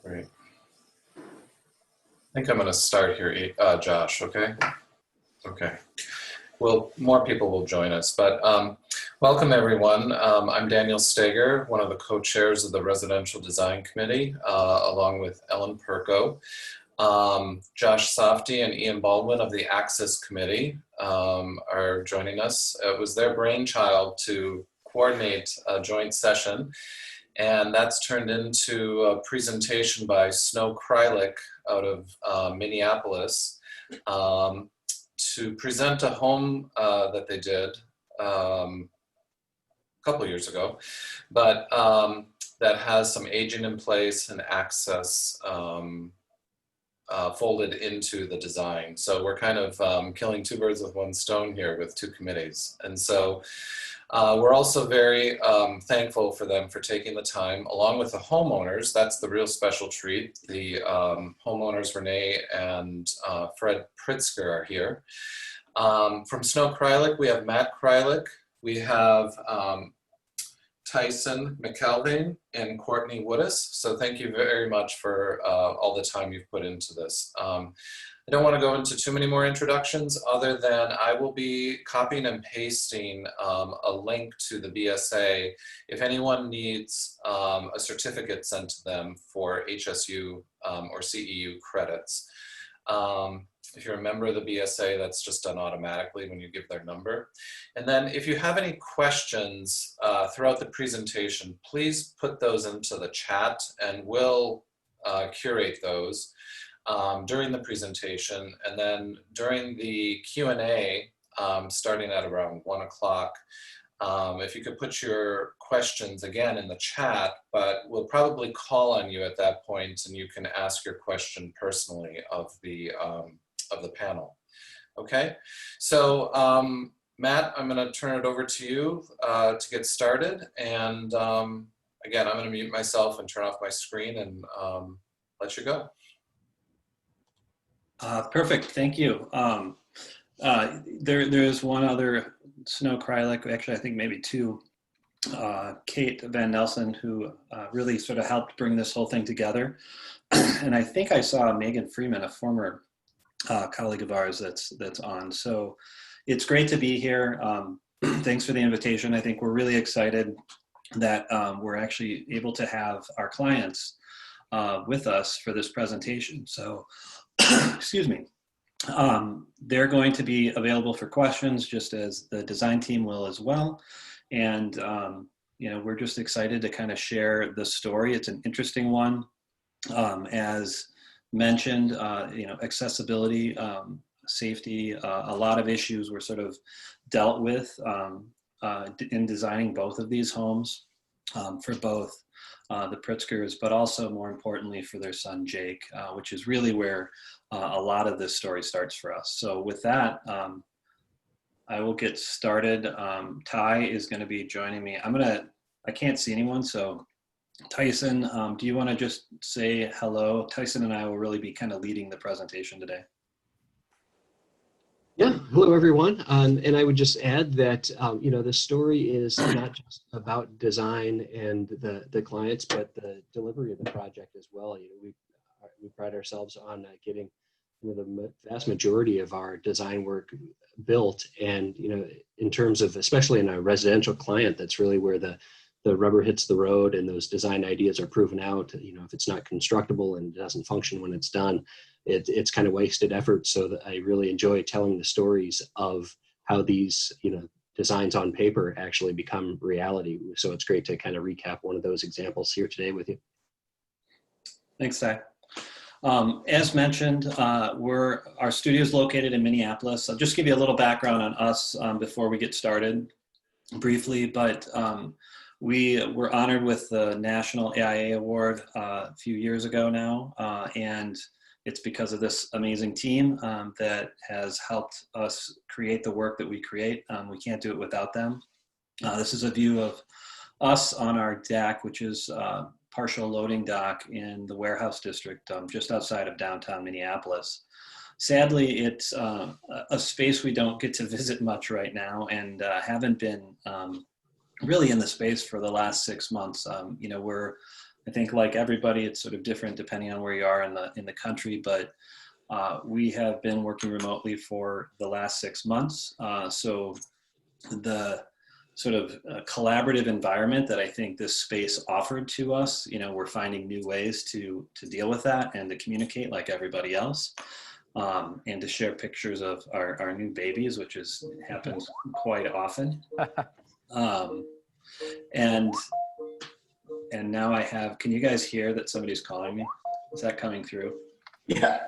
Great. I think I'm going to start here, Josh, okay? Okay. Well, more people will join us, but welcome everyone. I'm Daniel Steger, one of the co-chairs of the Residential Design Committee, along with Ellen Perko. Josh Softy and Ian Baldwin of the Access Committee are joining us. It was their brainchild to coordinate a joint session, and that's turned into a presentation by Snow Kreilich out of Minneapolis to present a home that they did a couple years ago, but that has some aging in place and access folded into the design. So we're kind of killing two birds with one stone here with two committees. And so we're also very thankful for them for taking the time, along with the homeowners. That's the real special treat. The homeowners, Renee and Fred Pritzker, are here. From Snow Kreilich, we have Matt Kreilich. We have Tyson McKelvey and Courtney Woodis. So thank you very much for all the time you've put into this. I don't want to go into too many more introductions other than I will be copying and pasting a link to the BSA if anyone needs a certificate sent to them for HSU or CEU credits. If you're a member of the BSA, that's just done automatically when you give their number. And then if you have any questions throughout the presentation, please put those into the chat and we'll curate those during the presentation. And then during the Q&A, starting at around 1 o'clock, if you could put your questions again in the chat, but we'll probably call on you at that point and you can ask your question personally of the panel. Okay, so Matt, I'm going to turn it over to you to get started. And again, I'm going to mute myself and turn off my screen and let you go. Perfect, thank you. There's one other Snow Kreilich, actually I think maybe two, Kate Van Nelson, who really sort of helped bring this whole thing together. And I think I saw Megan Freeman, a former colleague of ours that's on. So it's great to be here. Thanks for the invitation. I think we're really excited that we're actually able to have our clients with us for this presentation. So, excuse me. They're going to be available for questions just as the design team will as well. And, you know, we're just excited to kind of share the story. It's an interesting one. As mentioned, you know, accessibility, safety, a lot of issues were sort of dealt with in designing both of these homes for both the Pritzkers, but also more importantly for their son Jake, which is really where a lot of this story starts for us. So with that, I will get started. Ty is going to be joining me. I can't see anyone, so Tyson, do you want to just say hello? Tyson and I will really be kind of leading the presentation today. Yeah, hello everyone. And I would just add that, you know, the story is not just about design and the clients, but the delivery of the project as well. You know, we pride ourselves on getting, you know, the vast majority of our design work built. And, you know, in terms of, especially in a residential client, that's really where the rubber hits the road and those design ideas are proven out. You know, if it's not constructible and doesn't function when it's done, it's kind of wasted effort. So that I really enjoy telling the stories of how these, you know, designs on paper actually become reality. So it's great to kind of recap one of those examples here today with you. Thanks, Ty. As mentioned, our studio is located in Minneapolis. I'll just give you a little background on us before we get started briefly, but we were honored with the National AIA Award a few years ago now, and it's because of this amazing team that has helped us create the work that we create. We can't do it without them. This is a view of us on our deck, which is partial loading dock in the warehouse district just outside of downtown Minneapolis. Sadly, it's a space we don't get to visit much right now, and haven't been really in the space for the last 6 months. You know, we're I think like everybody, it's sort of different depending on where you are in the country, but we have been working remotely for the last 6 months. So the sort of collaborative environment that I think this space offered to us, we're finding new ways to deal with that and to communicate like everybody else, and to share pictures of our new babies, which happens quite often. And now I have, can you guys hear that somebody's calling me? Is that coming through? Yeah.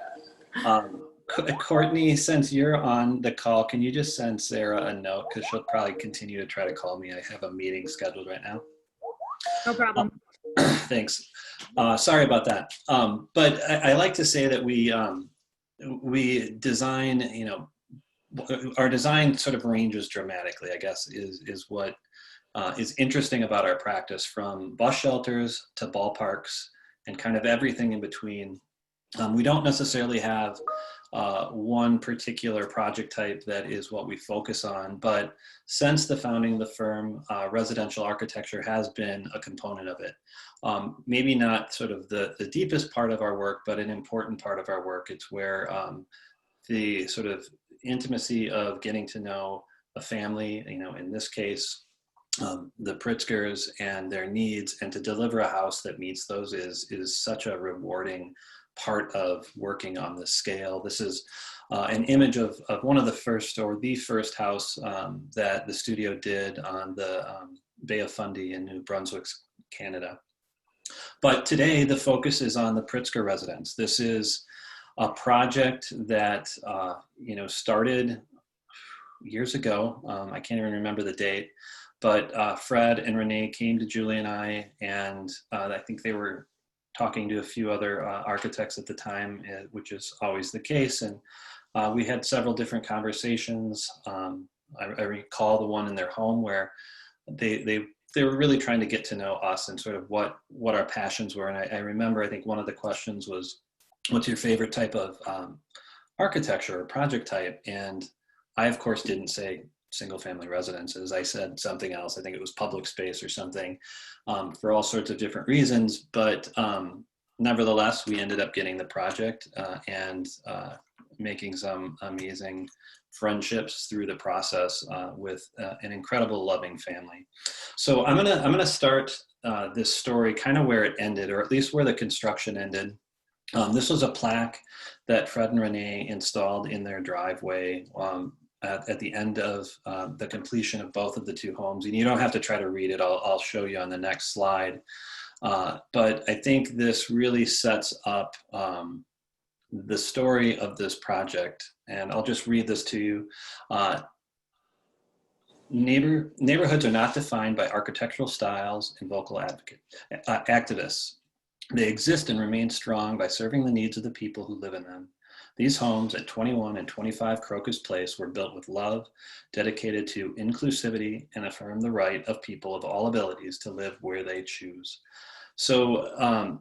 Courtney, since you're on the call, can you just send Sarah a note? Because she'll probably continue to try to call me. I have a meeting scheduled right now. No problem. Thanks. Sorry about that. But I like to say that we design, our design sort of ranges dramatically, I guess, is what is interesting about our practice, from bus shelters to ballparks and kind of everything in between. We don't necessarily have one particular project type that is what we focus on, but since the founding of the firm, residential architecture has been a component of it. Maybe not sort of the deepest part of our work, but an important part of our work. It's where the sort of intimacy of getting to know a family, in this case, the Pritzkers and their needs, and to deliver a house that meets those is such a rewarding part of working on this scale. This is an image of one of the first, or the first house that the studio did on the Bay of Fundy in New Brunswick, Canada. But today the focus is on the Pritzker Residence. This is a project that started years ago. I can't even remember the date, but Fred and Renee came to Julie and I, and I think they were talking to a few other architects at the time, which is always the case. And we had several different conversations. I recall the one in their home where they were really trying to get to know us and sort of what our passions were. And I remember, I think one of the questions was, what's your favorite type of architecture or project type? And I, of course, didn't say single family residences. I said something else. I think it was public space or something, for all sorts of different reasons. But nevertheless, we ended up getting the project and making some amazing friendships through the process with an incredible, loving family. So I'm gonna start this story kind of where it ended, or at least where the construction ended. This was a plaque that Fred and Renee installed in their driveway at the end of the completion of both of the two homes. And you don't have to try to read it. I'll show you on the next slide. But I think this really sets up the story of this project. And I'll just read this to you. Neighborhoods are not defined by architectural styles and vocal activists. They exist and remain strong by serving the needs of the people who live in them. These homes at 21 and 25 Crocus Place were built with love, dedicated to inclusivity, and affirm the right of people of all abilities to live where they choose. So,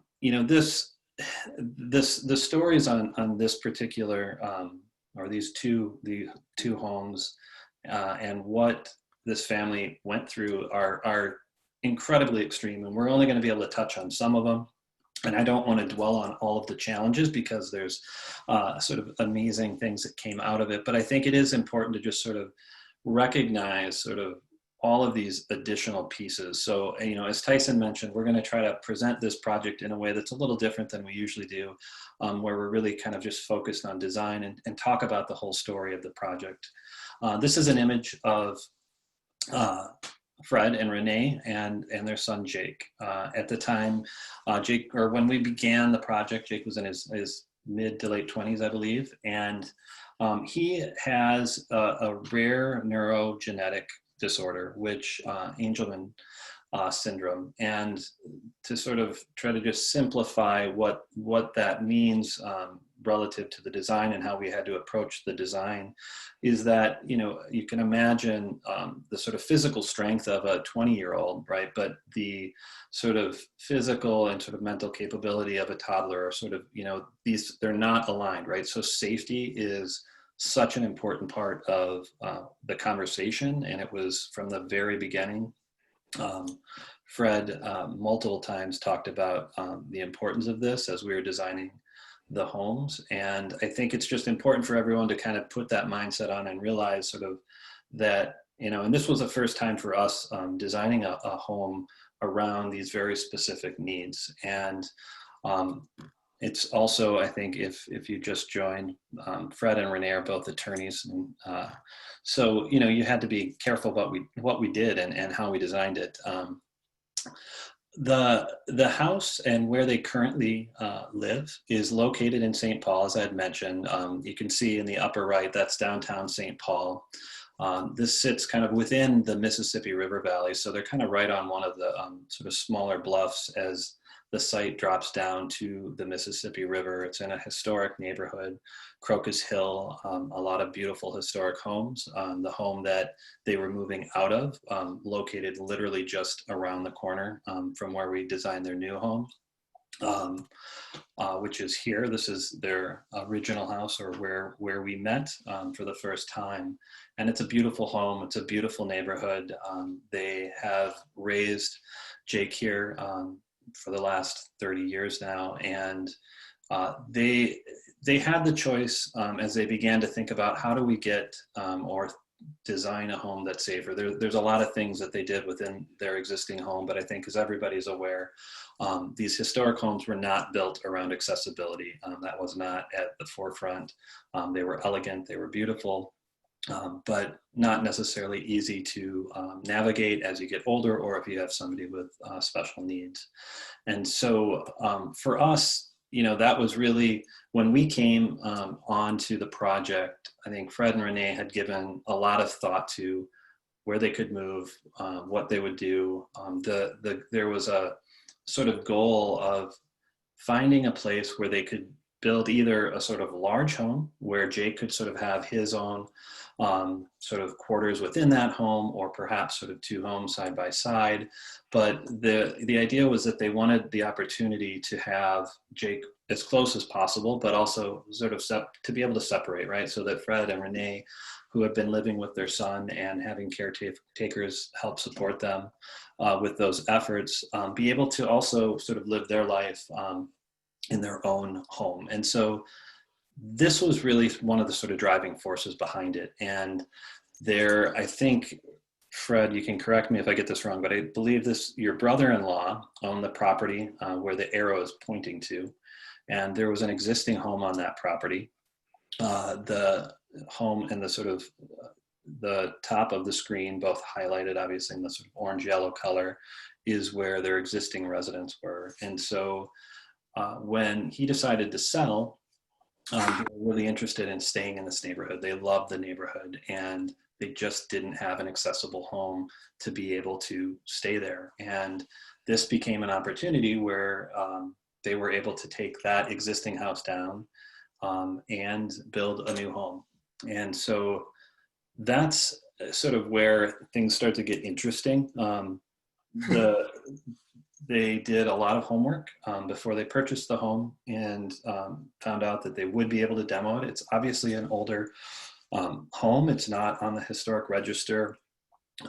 the stories on this particular, or the two homes, and what this family went through are incredibly extreme, and we're only going to be able to touch on some of them. And I don't want to dwell on all of the challenges because there's sort of amazing things that came out of it. But I think it is important to just sort of recognize sort of all of these additional pieces. So, as Tyson mentioned, we're going to try to present this project in a way that's a little different than we usually do, where we're really kind of just focused on design and talk about the whole story of the project. This is an image of Fred and Renee and their son Jake. At the time, when we began the project, Jake was in his mid to late 20s, I believe, and he has a rare neurogenetic disorder, which Angelman syndrome. And to sort of try to just simplify what that means relative to the design and how we had to approach the design is that, you can imagine the sort of physical strength of a 20-year-old, right? But the sort of physical and sort of mental capability of a toddler are sort of, they're not aligned, right? So safety is such an important part of the conversation. And it was from the very beginning. Fred multiple times talked about the importance of this as we were designing the homes. And I think it's just important for everyone to kind of put that mindset on and realize sort of that, and this was the first time for us designing a home around these very specific needs. And it's also, I think, if you just joined, Fred and Renee are both attorneys. And so, you had to be careful about what we did and how we designed it. The house and where they currently live is located in St. Paul, as I had mentioned. You can see in the upper right, that's downtown St. Paul. This sits kind of within the Mississippi River Valley, so they're kind of right on one of the sort of smaller bluffs as the site drops down to the Mississippi River. It's in a historic neighborhood, Crocus Hill, a lot of beautiful historic homes. The home that they were moving out of, located literally just around the corner from where we designed their new home, which is here. This is their original house, or where we met for the first time. And it's a beautiful home. It's a beautiful neighborhood. They have raised Jake here for the last 30 years now. And they had the choice as they began to think about how do we get or design a home that's safer. There's a lot of things that they did within their existing home, but I think, as everybody's aware, these historic homes were not built around accessibility. That was not at the forefront. They were elegant, they were beautiful, but not necessarily easy to navigate as you get older, or if you have somebody with special needs. And so for us, that was really, when we came onto the project, I think Fred and Renee had given a lot of thought to where they could move, what they would do. There was a sort of goal of finding a place where they could build either a sort of large home where Jake could sort of have his own sort of quarters within that home, or perhaps sort of two homes side by side. But the idea was that they wanted the opportunity to have Jake as close as possible, but also sort of to be able to separate, right? So that Fred and Renee, who have been living with their son and having caretakers help support them with those efforts, be able to also sort of live their life in their own home. And so this was really one of the sort of driving forces behind it. And I think, Fred, you can correct me if I get this wrong, but I believe your brother-in-law owned the property where the arrow is pointing to. And there was an existing home on that property. The home and the sort of the top of the screen, both highlighted obviously in the sort of orange-yellow color, is where their existing residents were. And so when he decided to sell, they were really interested in staying in this neighborhood. They loved the neighborhood, and they just didn't have an accessible home to be able to stay there. And this became an opportunity where they were able to take that existing house down and build a new home. And so that's sort of where things start to get interesting. They did a lot of homework before they purchased the home, and found out that they would be able to demo it. It's obviously an older home. It's not on the historic register.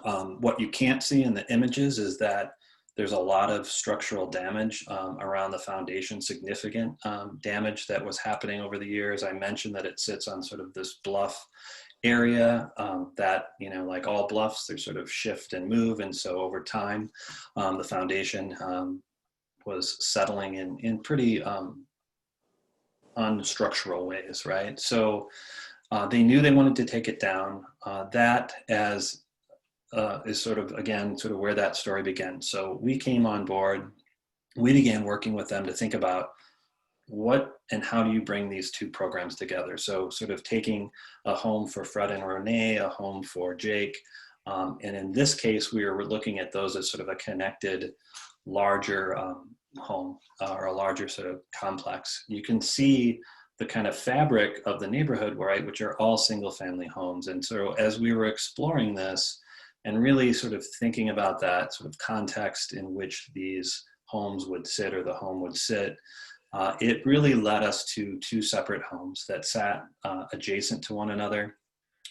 What you can't see in the images is that there's a lot of structural damage around the foundation, significant damage that was happening over the years. I mentioned that it sits on sort of this bluff area that, like all bluffs, they sort of shift and move. And so over time, the foundation was settling in pretty unstructural ways, right? So they knew they wanted to take it down. That is sort of, again, sort of where that story began. So we came on board, we began working with them to think about what and how do you bring these two programs together. So sort of taking a home for Fred and Renee, a home for Jake. And in this case, we were looking at those as sort of a connected, larger home or a larger sort of complex. You can see the kind of fabric of the neighborhood, right, which are all single family homes. And so as we were exploring this and really sort of thinking about that sort of context in which these homes would sit, or the home would sit, it really led us to two separate homes that sat adjacent to one another.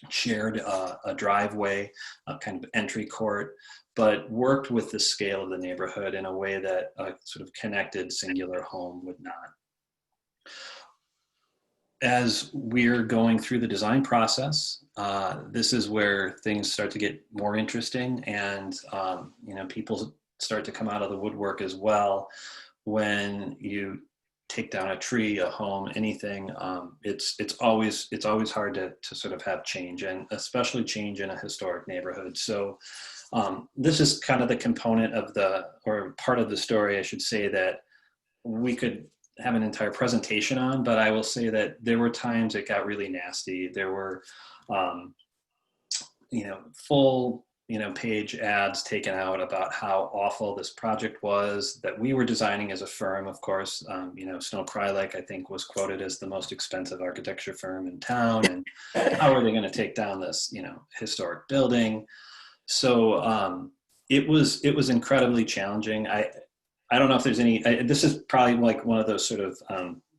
shared a driveway, a kind of entry court, but worked with the scale of the neighborhood in a way that a sort of connected singular home would not. As we're going through the design process, this is where things start to get more interesting, and people start to come out of the woodwork as well. When you take down a tree, a home, anything, it's always hard to sort of have change, and especially change in a historic neighborhood. So this is kind of the component of or part of the story, I should say, that we could have an entire presentation on, but I will say that there were times it got really nasty. There were, full, page ads taken out about how awful this project was that we were designing as a firm. Of course, Snow Kreilich, I think, was quoted as the most expensive architecture firm in town, and how are they going to take down this, historic building? So it was incredibly challenging. I don't know if there's this is probably like one of those sort of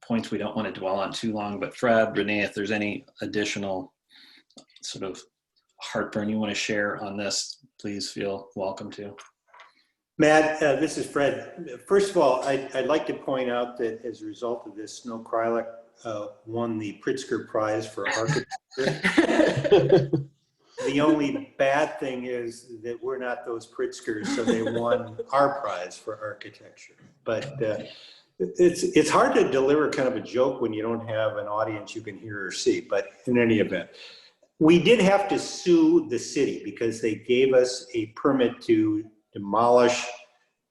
points we don't want to dwell on too long, but Fred, Renee, if there's any additional sort of heartburn you want to share on this, please feel welcome to. Matt, this is Fred. First of all, I'd like to point out that as a result of this, Snow Kreilich won the Pritzker Prize for architecture. The only bad thing is that we're not those Pritzkers, so they won our prize for architecture. But it's hard to deliver kind of a joke when you don't have an audience you can hear or see. But in any event, we did have to sue the city because they gave us a permit to demolish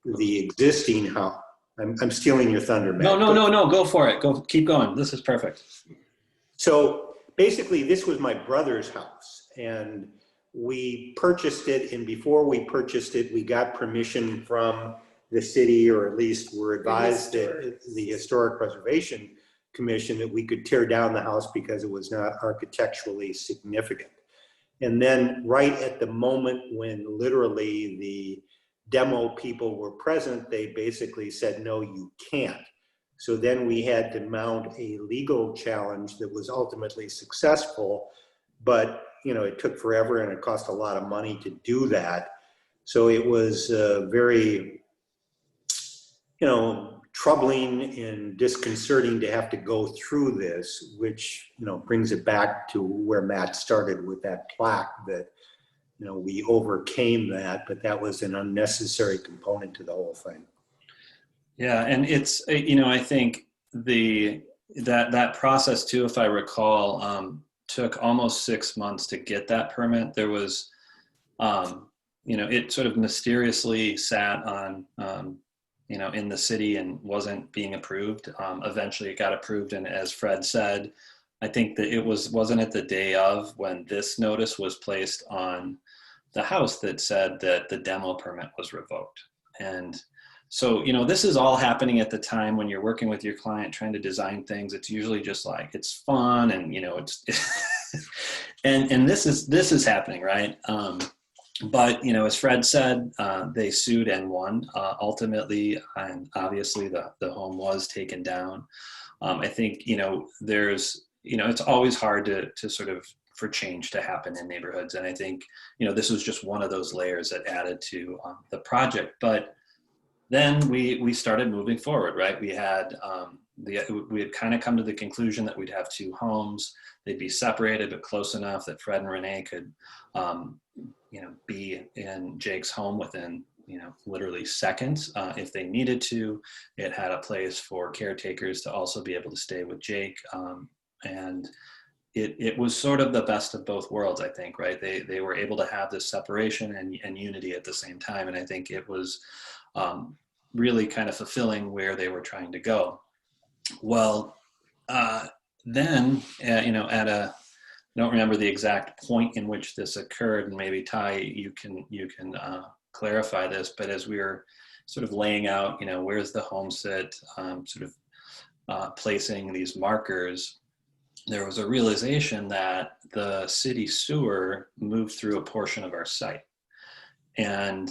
the existing house. I'm stealing your thunder, Matt. No, go for it. Keep going. This is perfect. So basically, this was my brother's house. And we purchased it, and before we purchased it, we got permission from the city, or at least were advised that the Historic Preservation Commission that we could tear down the house because it was not architecturally significant. And then right at the moment when literally the demo people were present, they basically said, no, you can't. So then we had to mount a legal challenge that was ultimately successful, but it took forever and it cost a lot of money to do that. So it was very, troubling and disconcerting to have to go through this, which, brings it back to where Matt started with that plaque that, we overcame that, but that was an unnecessary component to the whole thing. Yeah, and it's, I think that process too, if I recall, took almost 6 months to get that permit. There was, it sort of mysteriously sat on, in the city and wasn't being approved. Eventually it got approved. And as Fred said, I think that wasn't it the day of when this notice was placed on the house that said that the demo permit was revoked. And so, this is all happening at the time when you're working with your client trying to design things. It's usually just like, it's fun and, it's, and this is happening, right? But, as Fred said, they sued and won ultimately, and obviously the home was taken down. I think, there's, it's always hard to sort of, for change to happen in neighborhoods. And I think, this was just one of those layers that added to the project. But then we started moving forward, right? We had kind of come to the conclusion that we'd have two homes. They'd be separated, but close enough that Fred and Renee could, be in Jake's home within, literally seconds if they needed to. It had a place for caretakers to also be able to stay with Jake. And it was sort of the best of both worlds, I think, right? They were able to have this separation and unity at the same time. And I think it was really kind of fulfilling where they were trying to go. Well, then, I don't remember the exact point in which this occurred, and maybe Ty, you can clarify this, but as we were sort of laying out, where's the home sit, placing these markers, there was a realization that the city sewer moved through a portion of our site. And,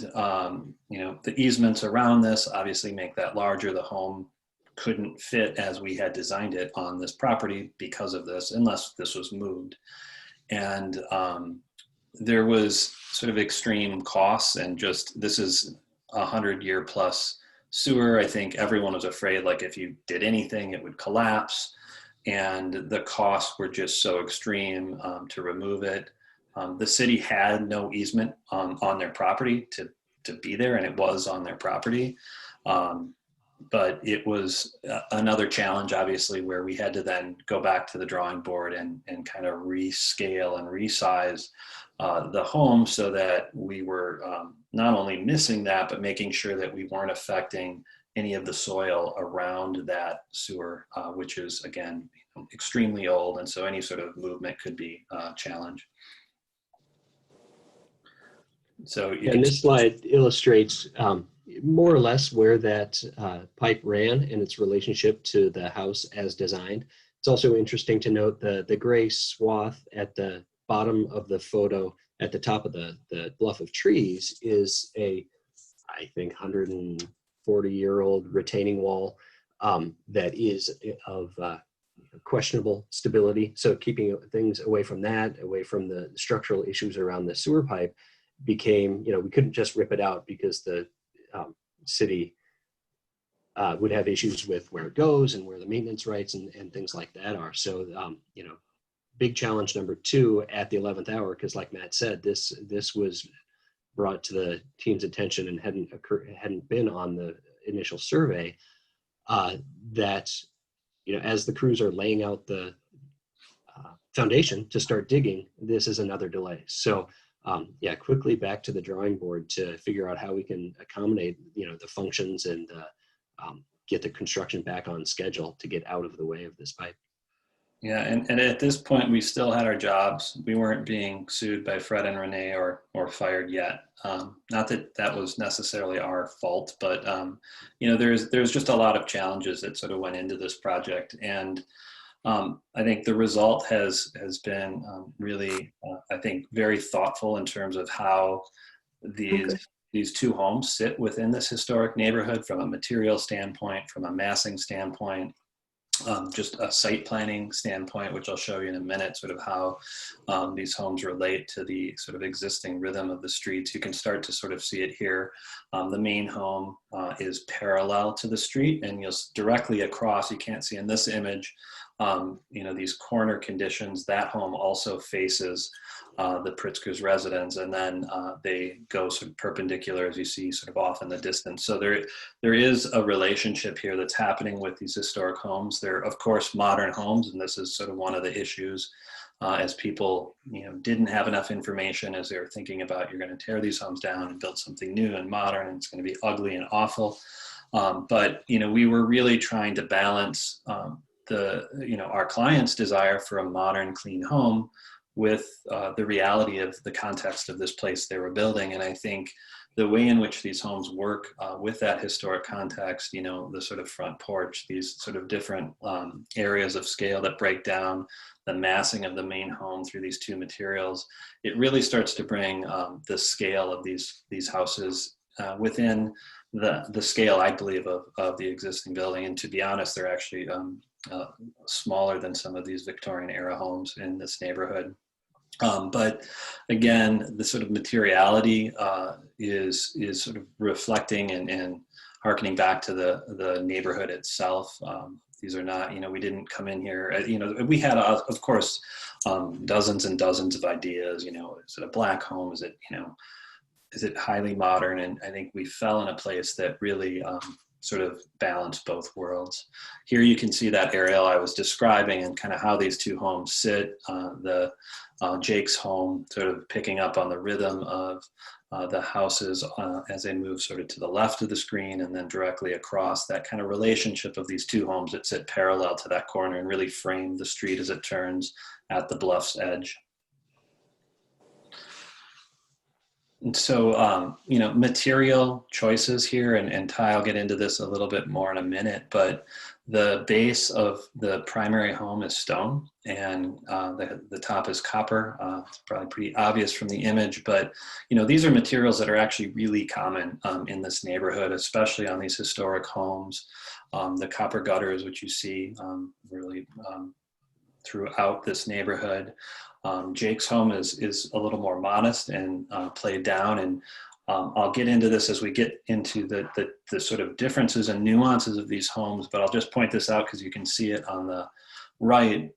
the easements around this obviously make that larger. The home couldn't fit as we had designed it on this property because of this, unless this was moved. And there was sort of extreme costs, and just, this is 100-year plus sewer. I think everyone was afraid, like, if you did anything, it would collapse. And the costs were just so extreme to remove it. The city had no easement on their property to be there, and it was on their property. But it was another challenge, obviously, where we had to then go back to the drawing board and kind of rescale and resize the home so that we were not only missing that, but making sure that we weren't affecting any of the soil around that sewer, which is, again, extremely old. And so any sort of movement could be a challenge. So and this slide illustrates more or less where that pipe ran and its relationship to the house as designed. It's also interesting to note the gray swath at the bottom of the photo at the top of the bluff of trees is a, I think, 140-year-old retaining wall that is of questionable stability. So keeping things away from that, away from the structural issues around the sewer pipe, became, we couldn't just rip it out because the city would have issues with where it goes and where the maintenance rights and things like that are. So, big challenge number 2 at the 11th hour, because like Matt said, this was brought to the team's attention and hadn't been on the initial survey, that, as the crews are laying out the foundation to start digging, this is another delay. So quickly back to the drawing board to figure out how we can accommodate, the functions and get the construction back on schedule to get out of the way of this pipe. Yeah, and at this point, we still had our jobs. We weren't being sued by Fred and Renee or fired yet. Not that that was necessarily our fault, but there's just a lot of challenges that sort of went into this project, and I think the result has been really, I think, very thoughtful in terms of how these two homes sit within this historic neighborhood from a material standpoint, from a massing standpoint, just a site planning standpoint, which I'll show you in a minute, sort of how these homes relate to the sort of existing rhythm of the streets. You can start to sort of see it here. The main home is parallel to the street, and you'll directly across, you can't see in this image, these corner conditions. That home also faces the Pritzker's residence, and then they go sort of perpendicular, as you see, sort of off in the distance. So there is a relationship here that's happening with these historic homes. They're, of course, modern homes, and this is sort of one of the issues as people, didn't have enough information as they were thinking about, you're going to tear these homes down and build something new and modern, and it's going to be ugly and awful. But we were really trying to balance our client's desire for a modern, clean home with the reality of the context of this place they were building. And I think the way in which these homes work with that historic context, the sort of front porch, these sort of different areas of scale that break down the massing of the main home through these two materials, it really starts to bring the scale of these houses within the scale, I believe, of the existing building. And to be honest, they're actually smaller than some of these Victorian era homes in this neighborhood. But again, the sort of materiality is sort of reflecting and harkening back to the neighborhood itself. These are not, we didn't come in here, we had, of course, dozens and dozens of ideas, is it a black home? Is it highly modern? And I think we fell in a place that really sort of balanced both worlds. Here you can see that aerial I was describing and kind of how these two homes sit. Jake's home sort of picking up on the rhythm of the houses as they move sort of to the left of the screen, and then directly across, that kind of relationship of these two homes that sit parallel to that corner and really frame the street as it turns at the bluff's edge. And so, material choices here, and Ty, I'll get into this a little bit more in a minute, but the base of the primary home is stone, and the top is copper. It's probably pretty obvious from the image, but, these are materials that are actually really common in this neighborhood, especially on these historic homes. The copper gutters, which you see really throughout this neighborhood. Jake's home is a little more modest and played down, and I'll get into this as we get into the sort of differences and nuances of these homes, but I'll just point this out because you can see it on the right.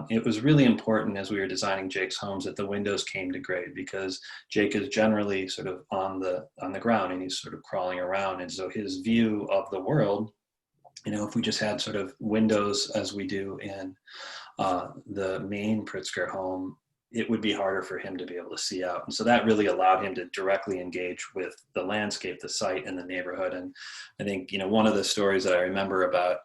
It was really important as we were designing Jake's homes that the windows came to grade, because Jake is generally sort of on the ground and he's sort of crawling around. And so his view of the world, if we just had sort of windows as we do in the main Pritzker home, it would be harder for him to be able to see out. And so that really allowed him to directly engage with the landscape, the site, and the neighborhood. And I think, one of the stories that I remember about,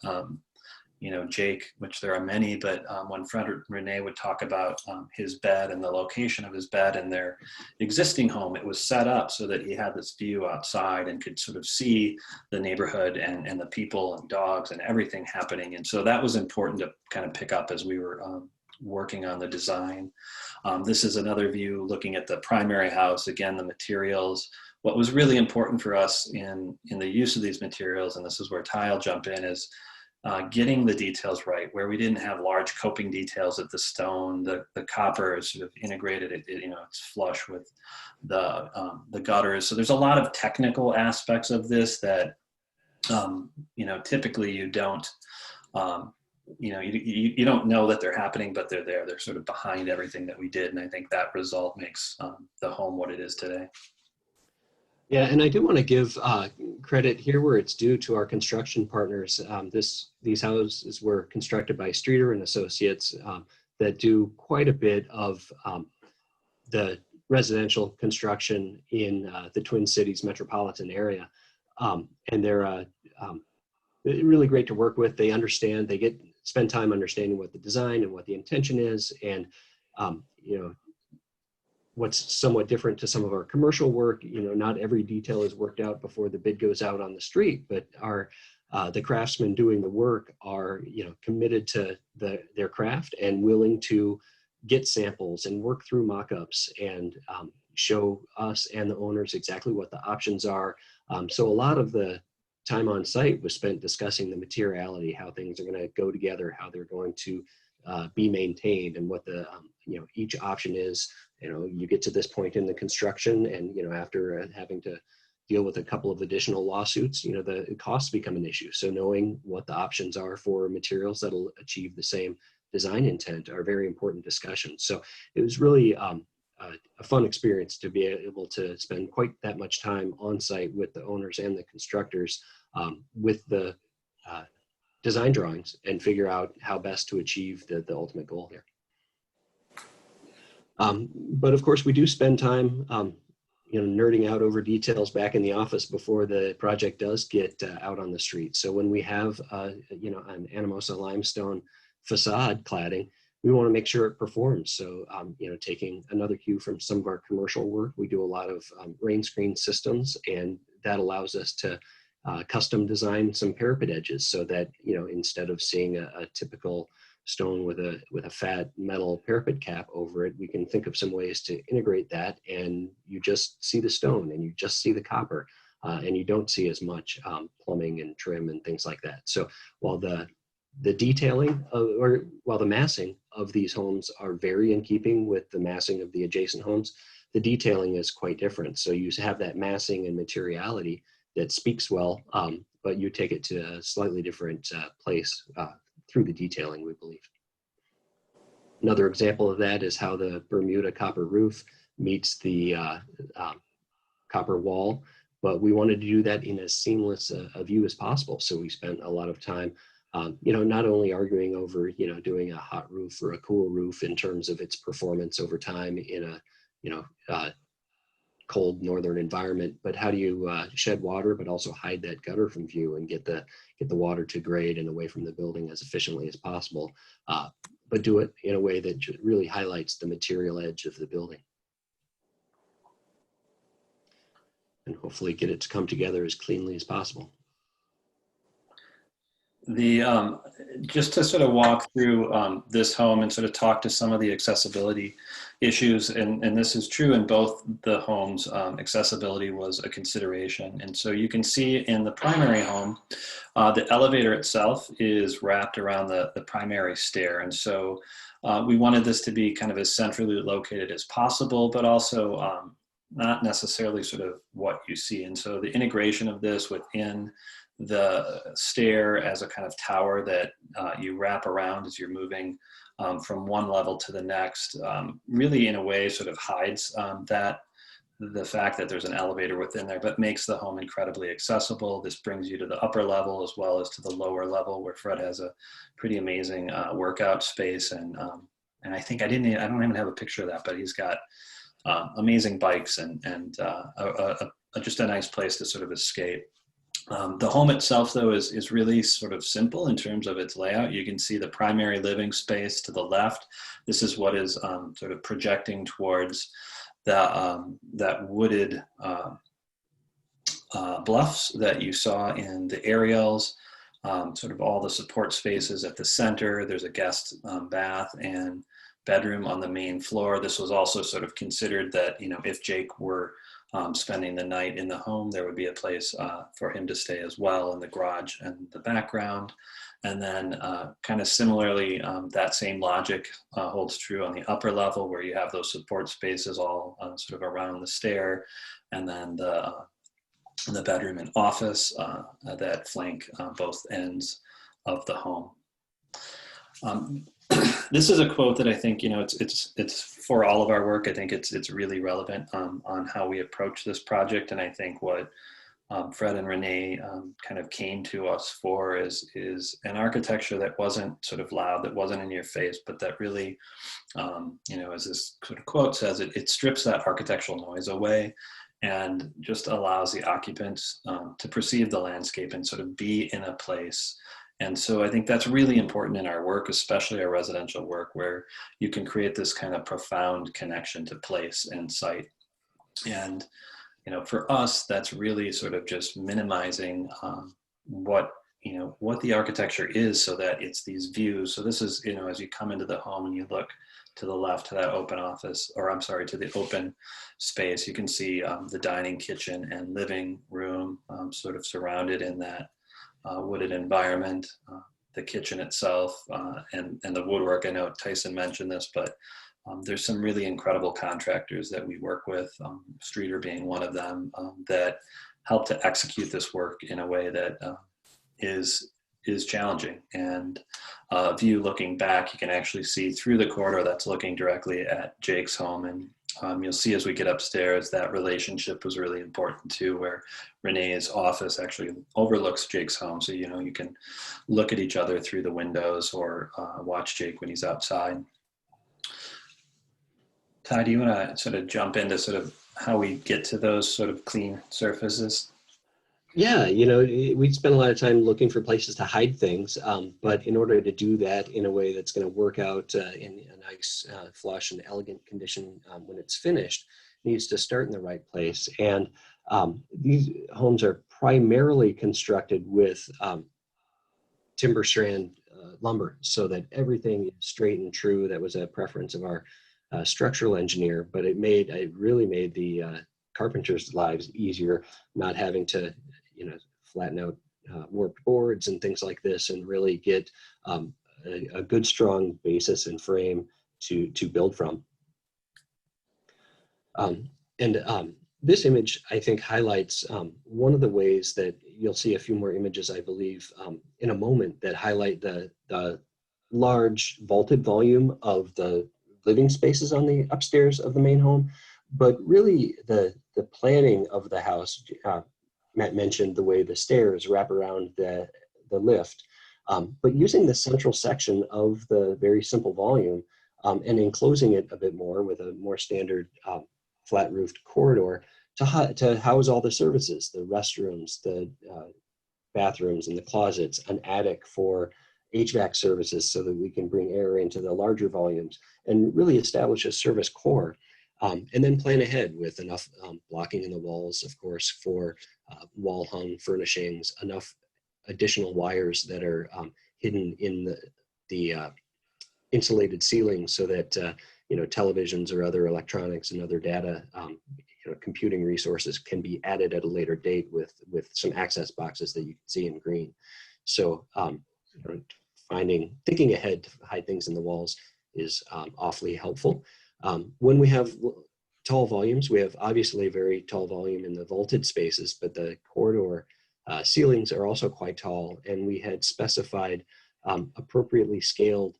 Jake, which there are many, but when Fred Renee would talk about his bed and the location of his bed in their existing home, it was set up so that he had this view outside and could sort of see the neighborhood and the people and dogs and everything happening. And so that was important to kind of pick up as we were working on the design. This is another view looking at the primary house. Again, the materials. What was really important for us in the use of these materials, and this is where Ty will jump in, is getting the details right, where we didn't have large coping details at the stone. The copper is sort of integrated. It's flush with the gutters. So there's a lot of technical aspects of this that typically you don't. You don't know that they're happening, but they're there. They're sort of behind everything that we did. And I think that result makes the home what it is today. Yeah, and I do want to give credit here where it's due to our construction partners. These houses were constructed by Streeter and Associates that do quite a bit of the residential construction in the Twin Cities metropolitan area. And they're really great to work with. They understand, they spend time understanding what the design and what the intention is. And, what's somewhat different to some of our commercial work, not every detail is worked out before the bid goes out on the street, but the craftsmen doing the work are, committed to their craft and willing to get samples and work through mock-ups and show us and the owners exactly what the options are. So a lot of the time on site was spent discussing the materiality, how things are going to go together, how they're going to be maintained, and what the each option is. You get to this point in the construction, and after having to deal with a couple of additional lawsuits, the costs become an issue. So knowing what the options are for materials that'll achieve the same design intent are very important discussions. So it was really a fun experience to be able to spend quite that much time on site with the owners and the constructors with the design drawings and figure out how best to achieve the ultimate goal here. But of course, we do spend time, nerding out over details back in the office before the project does get out on the street. So when we have, an Anamosa limestone facade cladding, we want to make sure it performs. So, taking another cue from some of our commercial work, we do a lot of rain screen systems, and that allows us to custom design some parapet edges so that, instead of seeing a typical stone with a fat metal parapet cap over it, we can think of some ways to integrate that, and you just see the stone and you just see the copper, and you don't see as much plumbing and trim and things like that. So while the detailing while the massing of these homes are very in keeping with the massing of the adjacent homes, the detailing is quite different. So you have that massing and materiality that speaks well, but you take it to a slightly different place through the detailing, we believe. Another example of that is how the Bermuda copper roof meets the copper wall, but we wanted to do that in as seamless a view as possible. So we spent a lot of time, not only arguing over, doing a hot roof or a cool roof in terms of its performance over time in a cold northern environment, but how do you shed water but also hide that gutter from view and get the water to grade and away from the building as efficiently as possible, but do it in a way that really highlights the material edge of the building, and hopefully get it to come together as cleanly as possible. Just to sort of walk through this home and sort of talk to some of the accessibility issues, and this is true in both the homes. Accessibility was a consideration. And so you can see in the primary home, the elevator itself is wrapped around the primary stair. And so we wanted this to be kind of as centrally located as possible, but also not necessarily sort of what you see. And so the integration of this within the stair as a kind of tower that you wrap around as you're moving from one level to the next, really in a way sort of hides the fact that there's an elevator within there, but makes the home incredibly accessible. This brings you to the upper level as well as to the lower level, where Fred has a pretty amazing workout space. And I think I don't even have a picture of that, but he's got amazing bikes and just a nice place to sort of escape. The home itself, though, is really sort of simple in terms of its layout. You can see the primary living space to the left. This is what is sort of projecting towards that wooded bluffs that you saw in the aerials. Sort of all the support spaces at the center. There's a guest bath and bedroom on the main floor. This was also sort of considered that, you know, if Jake were spending the night in the home, there would be a place for him to stay as well in the garage and the background. And then kind of similarly, that same logic holds true on the upper level, where you have those support spaces all sort of around the stair, and then the bedroom and office that flank both ends of the home. This is a quote that I think, you know, it's for all of our work. I think it's really relevant on how we approach this project. And I think what Fred and Renee kind of came to us for is an architecture that wasn't sort of loud, that wasn't in your face, but that really, you know, as this sort of quote says, it strips that architectural noise away and just allows the occupants to perceive the landscape and sort of be in a place. And so I think that's really important in our work, especially our residential work, where you can create this kind of profound connection to place and site. And, you know, for us, that's really sort of just minimizing what the architecture is, so that it's these views. So this is, you know, as you come into the home and you look to the left to that open office, or I'm sorry, to the open space, you can see the dining, kitchen, and living room sort of surrounded in that wooded environment, the kitchen itself, and the woodwork. I know Tyson mentioned this, but there's some really incredible contractors that we work with, Streeter being one of them, that help to execute this work in a way that is challenging. And view looking back, you can actually see through the corridor that's looking directly at Jake's home. And you'll see as we get upstairs, that relationship was really important too, where Renee's office actually overlooks Jake's home. So, you know, you can look at each other through the windows or watch Jake when he's outside. Ty, do you want to sort of jump into sort of how we get to those sort of clean surfaces? Yeah, you know, we spend a lot of time looking for places to hide things, but in order to do that in a way that's going to work out in a nice, flush and elegant condition when it's finished, needs to start in the right place. And these homes are primarily constructed with timber strand lumber, so that everything is straight and true. That was a preference of our structural engineer, but it really made the carpenters' lives easier, not having to, you know, flatten out warped boards and things like this, and really get a good, strong basis and frame to build from. This image, I think, highlights one of the ways that you'll see a few more images, I believe, in a moment, that highlight the large vaulted volume of the living spaces on the upstairs of the main home, but really the planning of the house. Matt mentioned the way the stairs wrap around the lift, but using the central section of the very simple volume and enclosing it a bit more with a more standard flat roofed corridor to house all the services, the restrooms, the bathrooms, and the closets, an attic for HVAC services so that we can bring air into the larger volumes and really establish a service core. And then plan ahead with enough blocking in the walls, of course, for wall-hung furnishings, enough additional wires that are hidden in the insulated ceiling, so that televisions or other electronics and other data, computing resources can be added at a later date with some access boxes that you can see in green. So thinking ahead to hide things in the walls is awfully helpful. When we have tall volumes, we have obviously very tall volume in the vaulted spaces, but the corridor ceilings are also quite tall, and we had specified appropriately scaled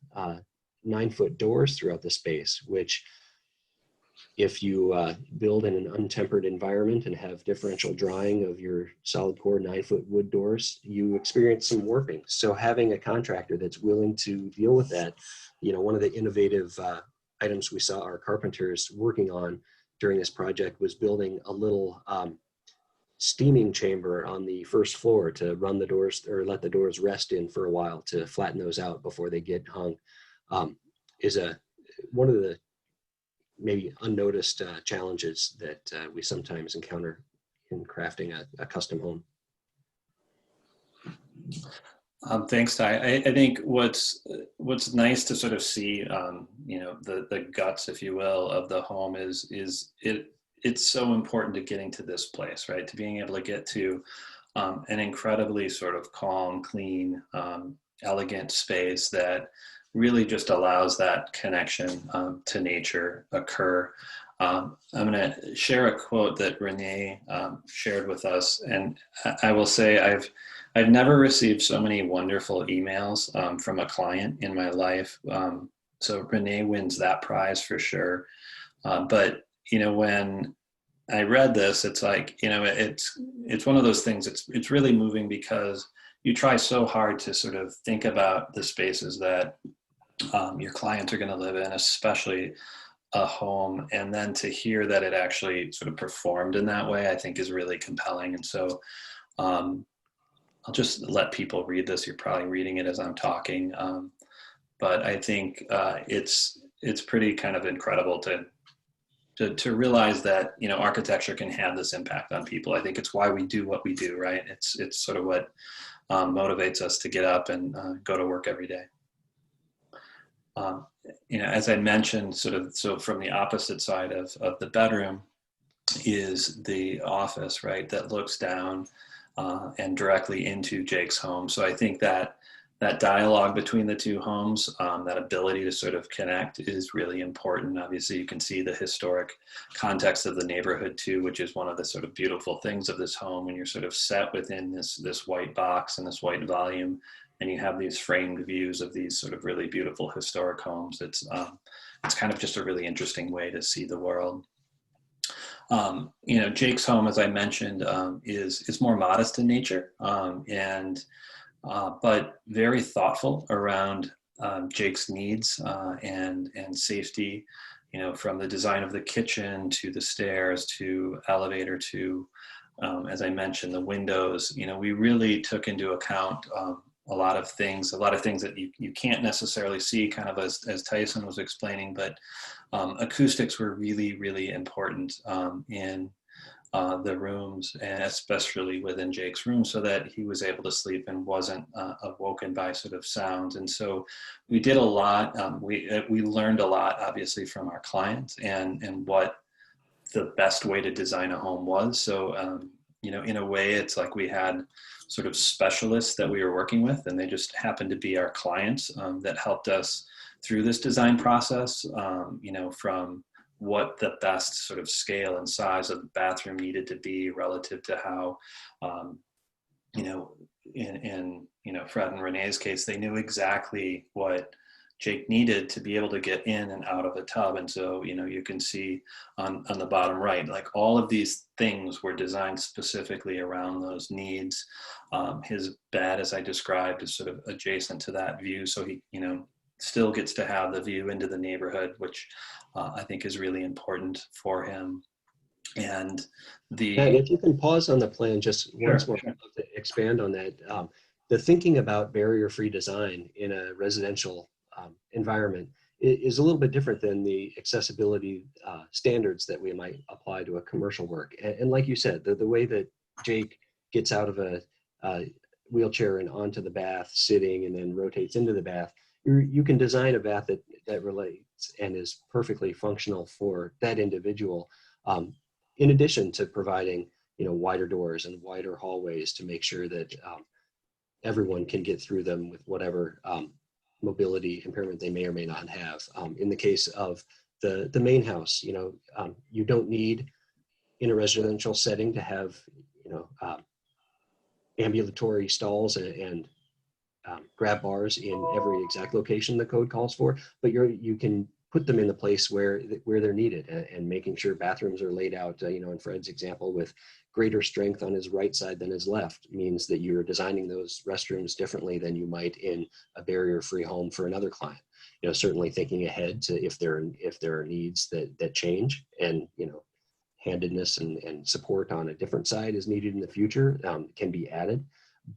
9-foot doors throughout the space, which if you build in an untempered environment and have differential drying of your solid core 9-foot wood doors, you experience some warping. So having a contractor that's willing to deal with that, one of the innovative items we saw our carpenters working on during this project was building a little steaming chamber on the first floor to run the doors or let the doors rest in for a while to flatten those out before they get hung. Is one of the maybe unnoticed challenges that we sometimes encounter in crafting a custom home. Thanks, Ty. I think what's nice to sort of see, the guts, if you will, of the home is it's so important to getting to this place, right? To being able to get to an incredibly sort of calm, clean, elegant space that really just allows that connection to nature occur. I'm going to share a quote that Renee shared with us, and I will say I've never received so many wonderful emails from a client in my life. So Renee wins that prize for sure. But when I read this, it's like, it's one of those things. It's really moving because you try so hard to sort of think about the spaces that your clients are going to live in, especially a home, and then to hear that it actually sort of performed in that way, I think is really compelling. And so I'll just let people read this. You're probably reading it as I'm talking, but I think it's pretty kind of incredible to realize that architecture can have this impact on people. I think it's why we do what we do, right? It's sort of what motivates us to get up and go to work every day. As I mentioned, so from the opposite side of the bedroom is the office, right, that looks down and directly into Jake's home. So I think that dialogue between the two homes, that ability to sort of connect is really important. Obviously, you can see the historic context of the neighborhood too, which is one of the sort of beautiful things of this home when you're sort of set within this white box and this white volume, and you have these framed views of these sort of really beautiful historic homes. It's kind of just a really interesting way to see the world. Jake's home, as I mentioned, is more modest in nature, but very thoughtful around Jake's needs and safety, from the design of the kitchen to the stairs to elevator to, as I mentioned, the windows. We really took into account a lot of things that you can't necessarily see, kind of as Tyson was explaining, but acoustics were really, really important in the rooms, and especially within Jake's room, so that he was able to sleep and wasn't awoken by sort of sounds. And so we did a lot. We learned a lot, obviously, from our clients and what the best way to design a home was. So, in a way, it's like we had sort of specialists that we were working with, and they just happened to be our clients that helped us through this design process, from what the best sort of scale and size of the bathroom needed to be relative to how, in Fred and Renee's case, they knew exactly what Jake needed to be able to get in and out of a tub. And so, you can see on the bottom right, like all of these things were designed specifically around those needs. His bed, as I described, is sort of adjacent to that view. So he, still gets to have the view into the neighborhood, which I think is really important for him. And if you can pause on the plan just once more, Sure. to expand on that. The thinking about barrier-free design in a residential environment is a little bit different than the accessibility standards that we might apply to a commercial work. And like you said, the way that Jake gets out of a wheelchair and onto the bath sitting and then rotates into the bath, you can design a bath that and is perfectly functional for that individual, in addition to providing, wider doors and wider hallways to make sure that everyone can get through them with whatever mobility impairment they may or may not have. In the case of the main house, you don't need in a residential setting to have, ambulatory stalls and grab bars in every exact location the code calls for, but you can put them in the place where they're needed, and making sure bathrooms are laid out, in Fred's example, with greater strength on his right side than his left means that you're designing those restrooms differently than you might in a barrier-free home for another client. Certainly thinking ahead to if there are needs that change, and handedness and support on a different side is needed in the future, can be added.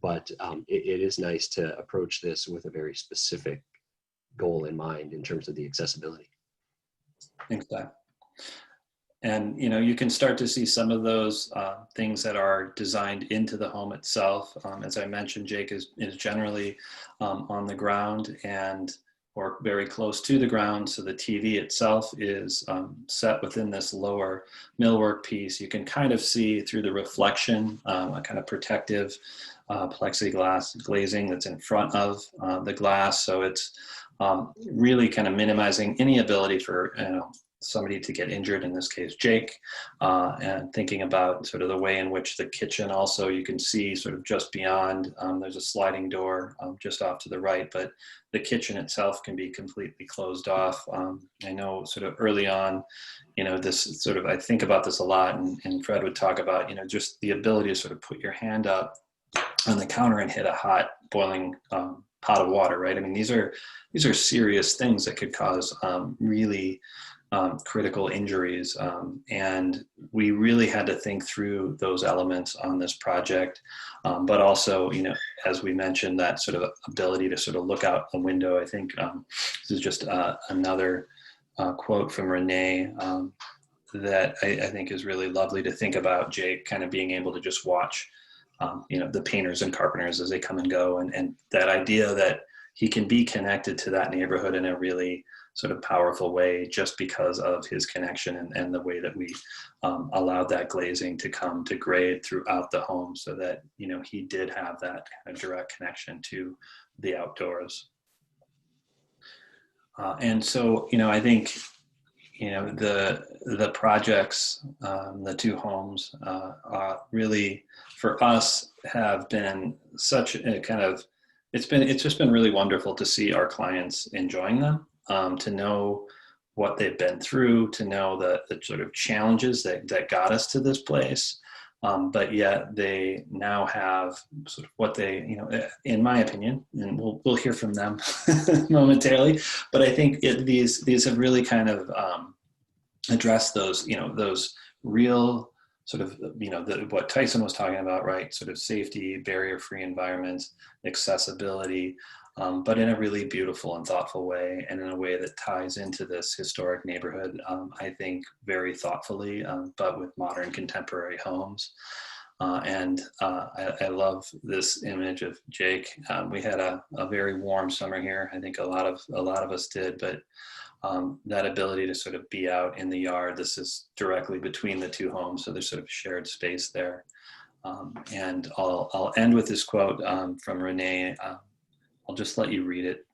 But it is nice to approach this with a very specific goal in mind in terms of the accessibility. Exactly. And you can start to see some of those things that are designed into the home itself. As I mentioned, Jake is generally on the ground or very close to the ground. So the TV itself is set within this lower millwork piece. You can kind of see through the reflection, a kind of protective plexiglass glazing that's in front of the glass. So it's really kind of minimizing any ability for somebody to get injured, in this case Jake, and thinking about sort of the way in which the kitchen also, you can see sort of just beyond, there's a sliding door just off to the right, but the kitchen itself can be completely closed off. I know sort of early on, this sort of, I think about this a lot, and Fred would talk about, just the ability to sort of put your hand up on the counter and hit a hot boiling pot of water, right? I mean, these are serious things that could cause really critical injuries. And we really had to think through those elements on this project. But also, as we mentioned, that sort of ability to sort of look out the window. I think this is just another quote from Renee that I think is really lovely to think about, Jake kind of being able to just watch the painters and carpenters as they come and go, and that idea that he can be connected to that neighborhood in a really sort of powerful way just because of his connection and the way that we allowed that glazing to come to grade throughout the home, so that he did have that kind of direct connection to the outdoors. And so I think the projects, the two homes, really for us have been such a kind of, it's just been really wonderful to see our clients enjoying them, to know what they've been through, to know the sort of challenges that got us to this place. But yet they now have sort of what they, in my opinion, and we'll hear from them momentarily, but I think these have really kind of addressed those, those real sort of, what Tyson was talking about, right? Sort of safety, barrier-free environments, accessibility, but in a really beautiful and thoughtful way, and in a way that ties into this historic neighborhood, I think very thoughtfully, but with modern contemporary homes. I love this image of Jake. We had a very warm summer here. I think a lot of us did, but that ability to sort of be out in the yard, this is directly between the two homes, so there's sort of shared space there. And I'll end with this quote from Renee. I'll just let you read it,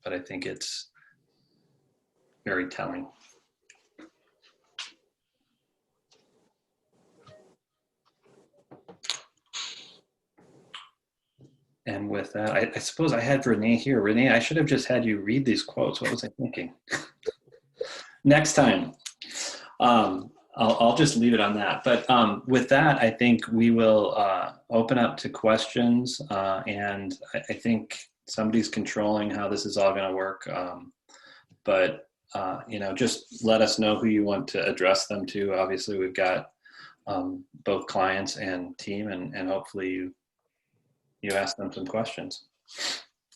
but I think it's very telling. And with that, I suppose I had Renee here. Renee, I should have just had you read these quotes. What was I thinking? Next time, I'll just leave it on that. But with that, I think we will open up to questions. And I think somebody's controlling how this is all going to work. But just let us know who you want to address them to. Obviously, we've got both clients and team, and hopefully you ask them some questions.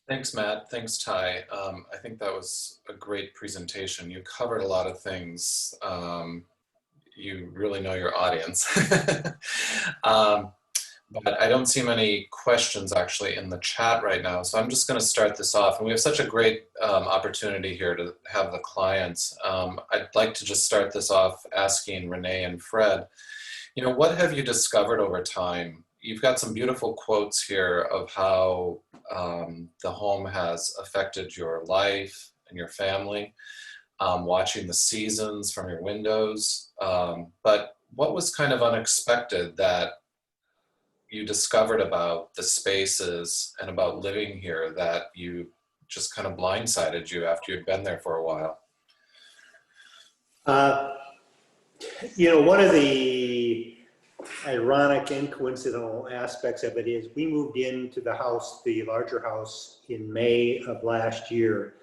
Thanks, Matt. Thanks, Ty. I think that was a great presentation. You covered a lot of things. You really know your audience. but I don't see many questions actually in the chat right now. So I'm just going to start this off. And we have such a great opportunity here to have the clients. I'd like to just start this off asking Renee and Fred, you know, what have you discovered over time? You've got some beautiful quotes here of how the home has affected your life and your family, watching the seasons from your windows. But what was kind of unexpected that you discovered about the spaces and about living here that you just kind of blindsided you after you'd been there for a while? You know, one of the ironic and coincidental aspects of it is we moved into the house, the larger house, in May of last year.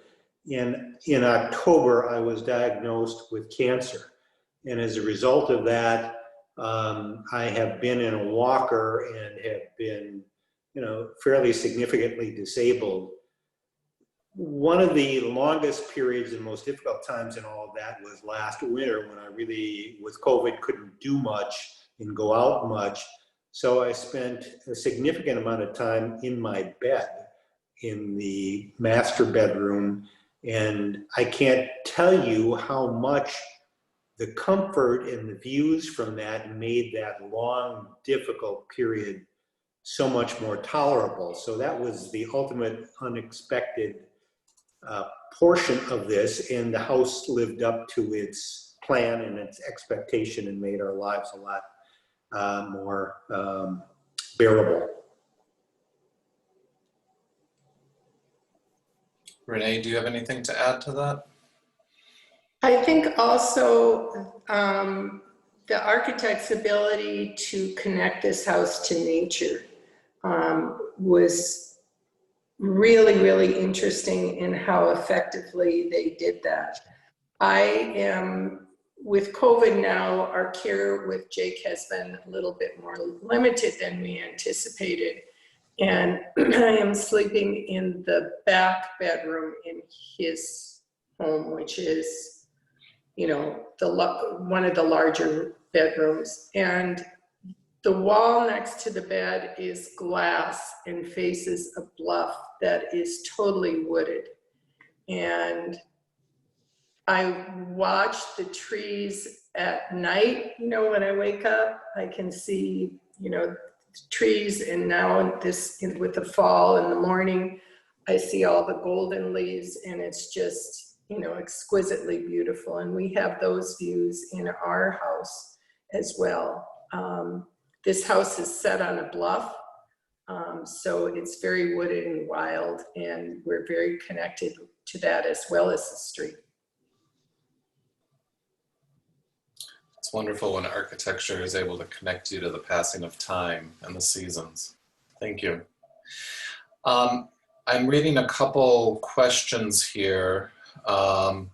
In October, I was diagnosed with cancer. And as a result of that, I have been in a walker and have been, you know, fairly significantly disabled. One of the longest periods and most difficult times in all of that was last winter when I really, with COVID, couldn't do much and go out much. So I spent a significant amount of time in my bed in the master bedroom. And I can't tell you how much the comfort and the views from that made that long, difficult period so much more tolerable. So that was the ultimate unexpected portion of this, and the house lived up to its plan and its expectation and made our lives a lot more bearable. Renee, do you have anything to add to that? I think also the architect's ability to connect this house to nature was really, really interesting in how effectively they did that. I am, with COVID now, our care with Jake has been a little bit more limited than we anticipated. And I am sleeping in the back bedroom in his home, which is, you know, one of the larger bedrooms. And the wall next to the bed is glass and faces a bluff that is totally wooded. And I watch the trees at night. You know, when I wake up, I can see, you know, trees, and now with the fall in the morning, I see all the golden leaves, and it's just, you know, exquisitely beautiful. And we have those views in our house as well. This house is set on a bluff, so it's very wooded and wild, and we're very connected to that as well as the street. It's wonderful when architecture is able to connect you to the passing of time and the seasons. Thank you. I'm reading a couple questions here, kind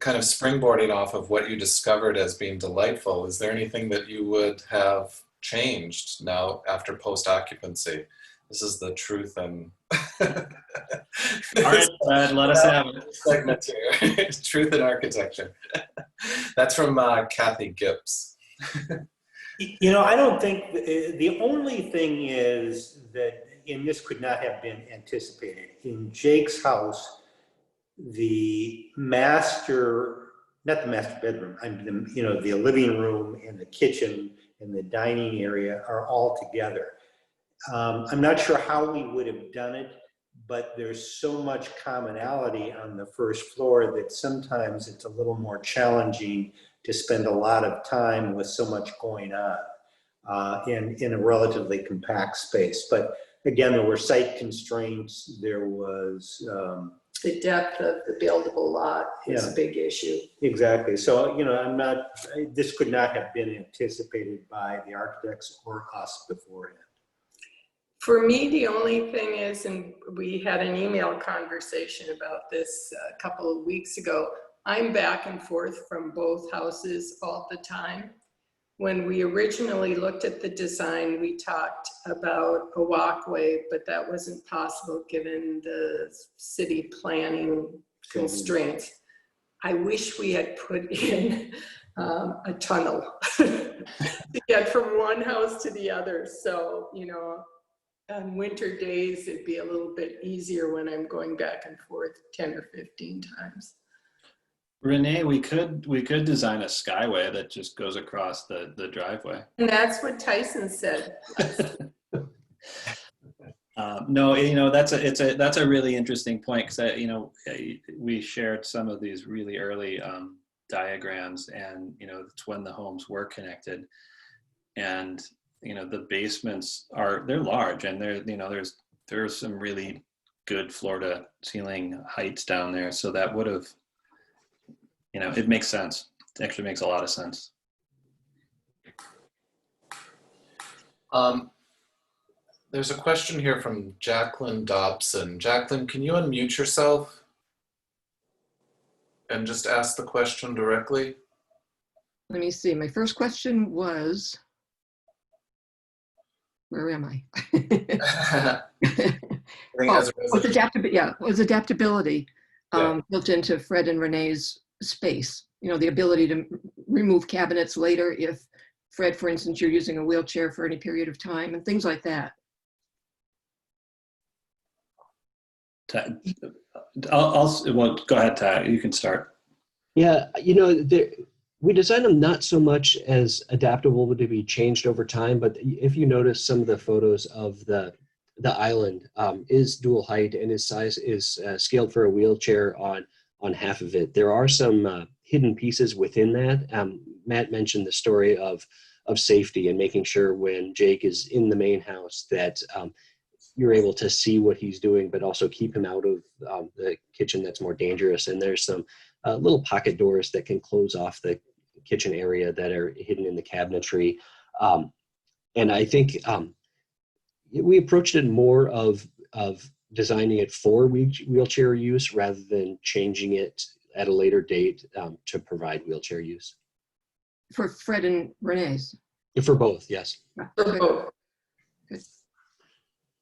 of springboarding off of what you discovered as being delightful. Is there anything that you would have changed now after post-occupancy? This is the truth and all right, Fred, let us have it. Segment here. Truth in architecture. That's from Kathy Gibbs. You know, I don't think, the only thing is that, and this could not have been anticipated, in Jake's house, the master, not the master bedroom, you know, the living room and the kitchen and the dining area are all together. I'm not sure how we would have done it, but there's so much commonality on the first floor that sometimes it's a little more challenging to spend a lot of time with so much going on in a relatively compact space. But again, there were site constraints. There was The depth of the buildable lot is a big issue. Exactly. So, you know, this could not have been anticipated by the architects or us beforehand. For me, the only thing is, and we had an email conversation about this a couple of weeks ago, I'm back and forth from both houses all the time. When we originally looked at the design, we talked about a walkway, but that wasn't possible given the city planning constraints. I wish we had put in a tunnel to get from one house to the other. So, you know, on winter days, it'd be a little bit easier when I'm going back and forth 10 or 15 times. Renee, we could design a skyway that just goes across the driveway. And that's what Tyson said. No, you know, that's a really interesting point, because you know, we shared some of these really early diagrams, and you know, it's when the homes were connected, and you know, the basements they're large, and you know, there's some really good floor to ceiling heights down there, so that would have, you know, it makes sense. It actually makes a lot of sense. There's a question here from Jacqueline Dobson. Jacqueline, can you unmute yourself and just ask the question directly? Let me see. My first question was, where am I? Was adaptability built into Fred and Renee's space? You know, the ability to remove cabinets later if Fred, for instance, you're using a wheelchair for any period of time and things like that. Well, go ahead, Ty. You can start. Yeah, you know, we design them not so much as adaptable to be changed over time, but if you notice some of the photos of the island is dual height, and its size is scaled for a wheelchair on half of it. There are some hidden pieces within that. Matt mentioned the story of safety and making sure when Jake is in the main house that you're able to see what he's doing, but also keep him out of the kitchen that's more dangerous. And there's some little pocket doors that can close off the kitchen area that are hidden in the cabinetry. And I think we approached it more of designing it for wheelchair use rather than changing it at a later date to provide wheelchair use. For Fred and Renee's? For both, yes. For both. Good.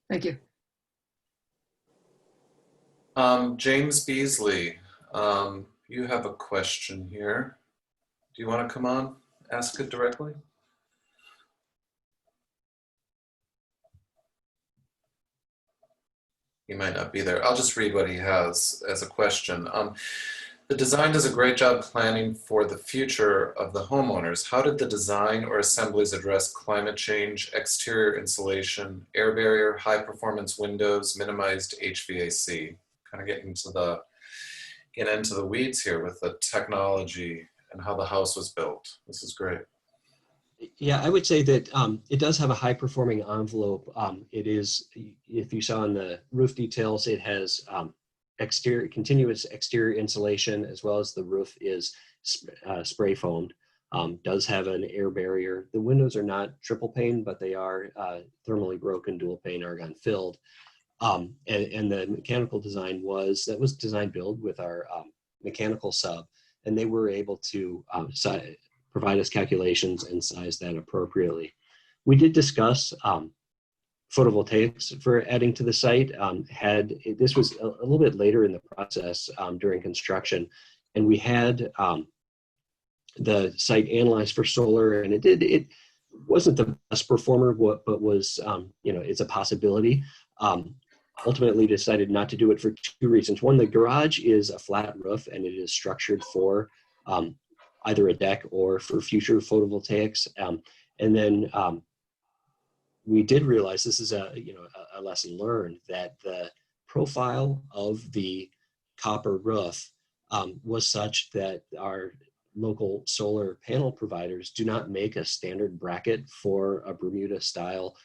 Thank you. James Beasley, you have a question here. Do you want to come on, ask it directly? He might not be there. I'll just read what he has as a question. The design does a great job planning for the future of the homeowners. How did the design or assemblies address climate change, exterior insulation, air barrier, high performance windows, minimized HVAC? Kind of get into the weeds here with the technology and how the house was built. This is great. Yeah, I would say that it does have a high performing envelope. It is, if you saw in the roof details, it has continuous exterior insulation, as well as the roof is spray foamed. Does have an air barrier. The windows are not triple pane, but they are thermally broken, dual pane, argon filled. And the mechanical design was design build with our mechanical sub, and they were able to provide us calculations and size that appropriately. We did discuss photovoltaics for adding to the site. This was a little bit later in the process during construction, and we had the site analyzed for solar, and it wasn't the best performer, but was it's a possibility. Ultimately decided not to do it for two reasons. One, the garage is a flat roof, and it is structured for either a deck or for future photovoltaics. And then we did realize, this is a lesson learned, that the profile of the copper roof was such that our local solar panel providers do not make a standard bracket for a Bermuda style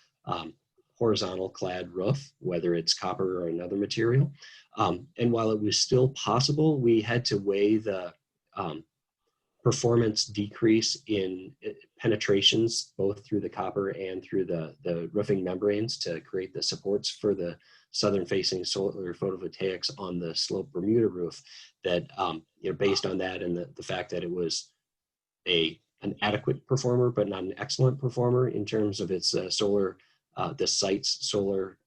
horizontal clad roof, whether it's copper or another material. And while it was still possible, we had to weigh the performance decrease in penetrations, both through the copper and through the roofing membranes, to create the supports for the southern facing solar photovoltaics on the sloped Bermuda roof, that based on that and the fact that it was an adequate performer but not an excellent performer in terms of its the site's solar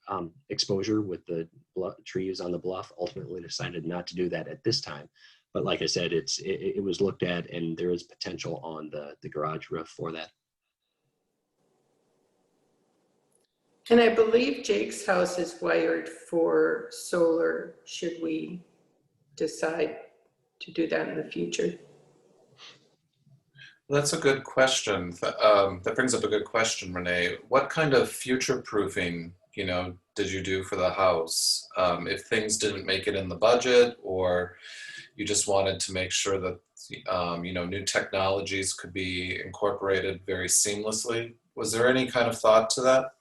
exposure with the trees on the bluff, ultimately decided not to do that at this time. But like I said, it was looked at, and there is potential on the garage roof for that. And I believe Jake's house is wired for solar, should we decide to do that in the future. That's a good question. That brings up a good question, Renee. What kind of future proofing, did you do for the house? If things didn't make it in the budget, or you just wanted to make sure that, new technologies could be incorporated very seamlessly. Was there any kind of thought to that,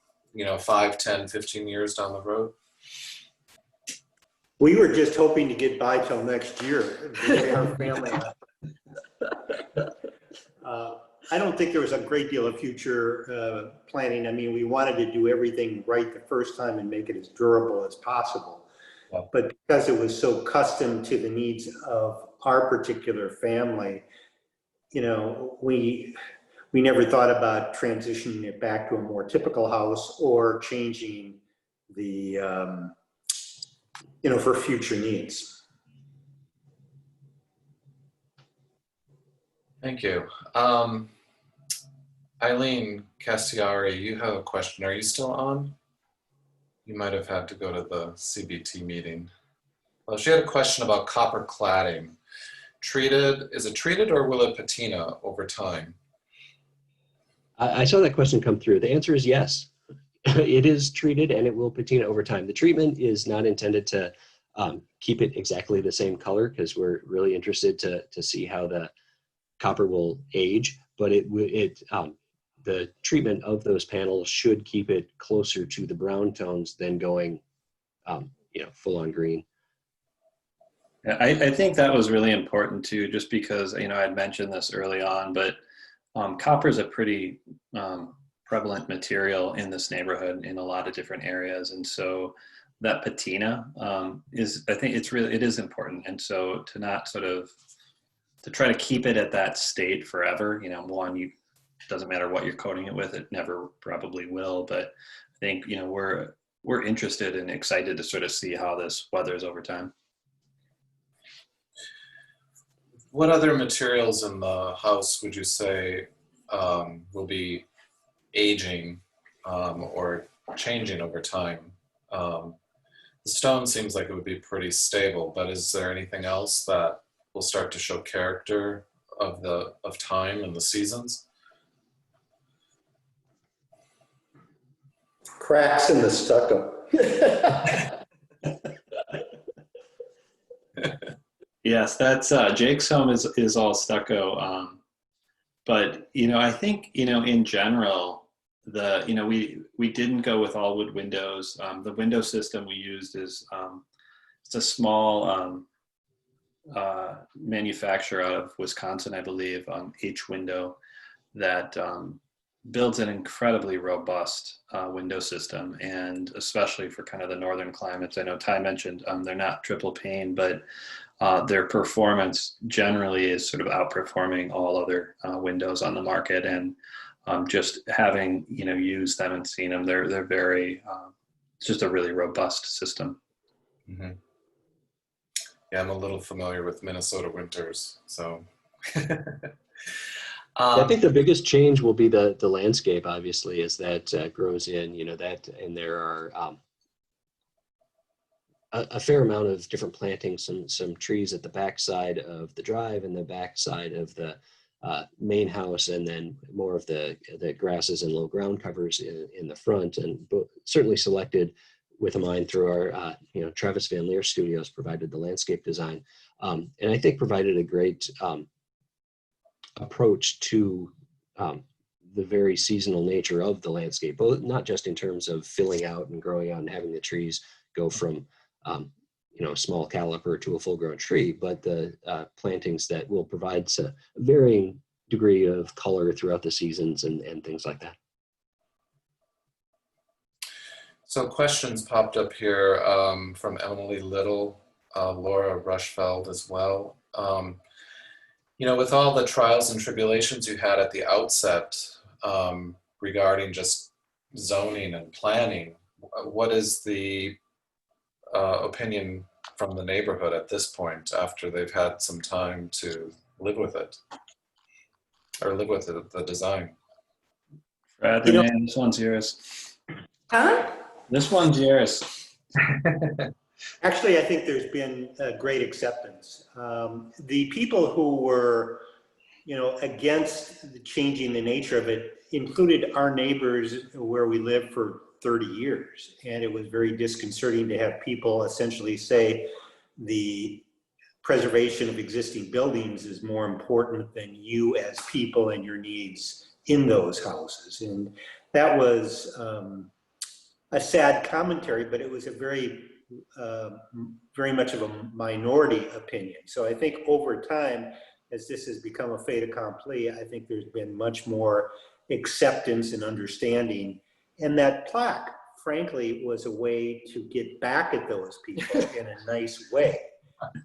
5, 10, 15 years down the road? We were just hoping to get by till next year. Our family. I don't think there was a great deal of future planning. I mean, we wanted to do everything right the first time and make it as durable as possible. Yeah. But because it was so custom to the needs of our particular family, we never thought about transitioning it back to a more typical house or changing the, for future needs. Thank you. Eileen Castiari, you have a question. Are you still on? You might have had to go to the CBT meeting. Well, she had a question about copper cladding. Is it treated or will it patina over time? I saw that question come through. The answer is yes. It is treated and it will patina over time. The treatment is not intended to keep it exactly the same color, because we're really interested to see how the copper will age, but the treatment of those panels should keep it closer to the brown tones than going, full on green. Yeah, I think that was really important too, just because, I had mentioned this early on, but copper is a pretty prevalent material in this neighborhood in a lot of different areas. And so that patina I think it is important. And so to not to try to keep it at that state forever, it doesn't matter what you're coating it with, it never probably will. But I think, we're interested and excited to sort of see how this weathers over time. What other materials in the house would you say will be aging or changing over time? The stone seems like it would be pretty stable, but is there anything else that will start to show character of time and the seasons? Cracks in the stucco. Yes, that's Jake's home is all stucco. But I think in general, we didn't go with all wood windows. The window system we used is it's a small manufacturer out of Wisconsin, I believe, H Window, that builds an incredibly robust window system, and especially for kind of the northern climates. I know Ty mentioned they're not triple pane, but their performance generally is sort of outperforming all other windows on the market. And just having used them and seen them, they're very it's just a really robust system. Mm-hmm. Yeah, I'm a little familiar with Minnesota winters, so. I think the biggest change will be the landscape, obviously, as that grows in, and there are a fair amount of different plantings, some trees at the backside of the drive and the backside of the main house, and then more of the grasses and low ground covers in the front, and certainly selected with a mind through our, Travis Van Leer Studios provided the landscape design, and I think provided a great approach to the very seasonal nature of the landscape, both not just in terms of filling out and growing out and having the trees go from a small caliper to a full-grown tree, but the plantings that will provide a varying degree of color throughout the seasons and things like that. So questions popped up here from Emily Little, Laura Rushfeld as well. With all the trials and tribulations you had at the outset regarding just zoning and planning, what is the opinion from the neighborhood at this point after they've had some time to live with it or live with the design? Fred, You know- Renee, this one's yours. Huh? This one's yours. Actually, I think there's been a great acceptance. The people who were, against changing the nature of it included our neighbors where we lived for 30 years. And it was very disconcerting to have people essentially say the preservation of existing buildings is more important than you as people and your needs in those houses. And that was a sad commentary, but it was a very much of a minority opinion. So I think over time, as this has become a fait accompli, I think there's been much more acceptance and understanding. And that plaque, frankly, was a way to get back at those people in a nice way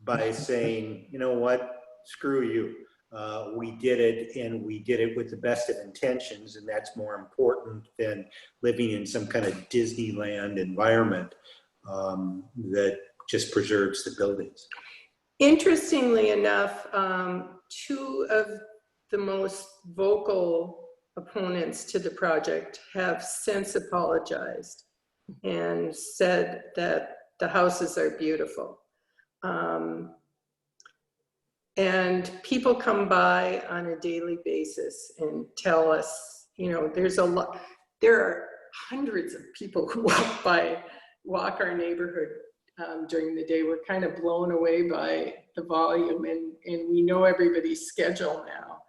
by saying, you know what, screw you. We did it, and we did it with the best of intentions, and that's more important than living in some kind of Disneyland environment that just preserves the buildings. Interestingly enough, two of the most vocal opponents to the project have since apologized and said that the houses are beautiful. And people come by on a daily basis and tell us, there are hundreds of people who walk our neighborhood during the day. We're kind of blown away by the volume, and we know everybody's schedule now.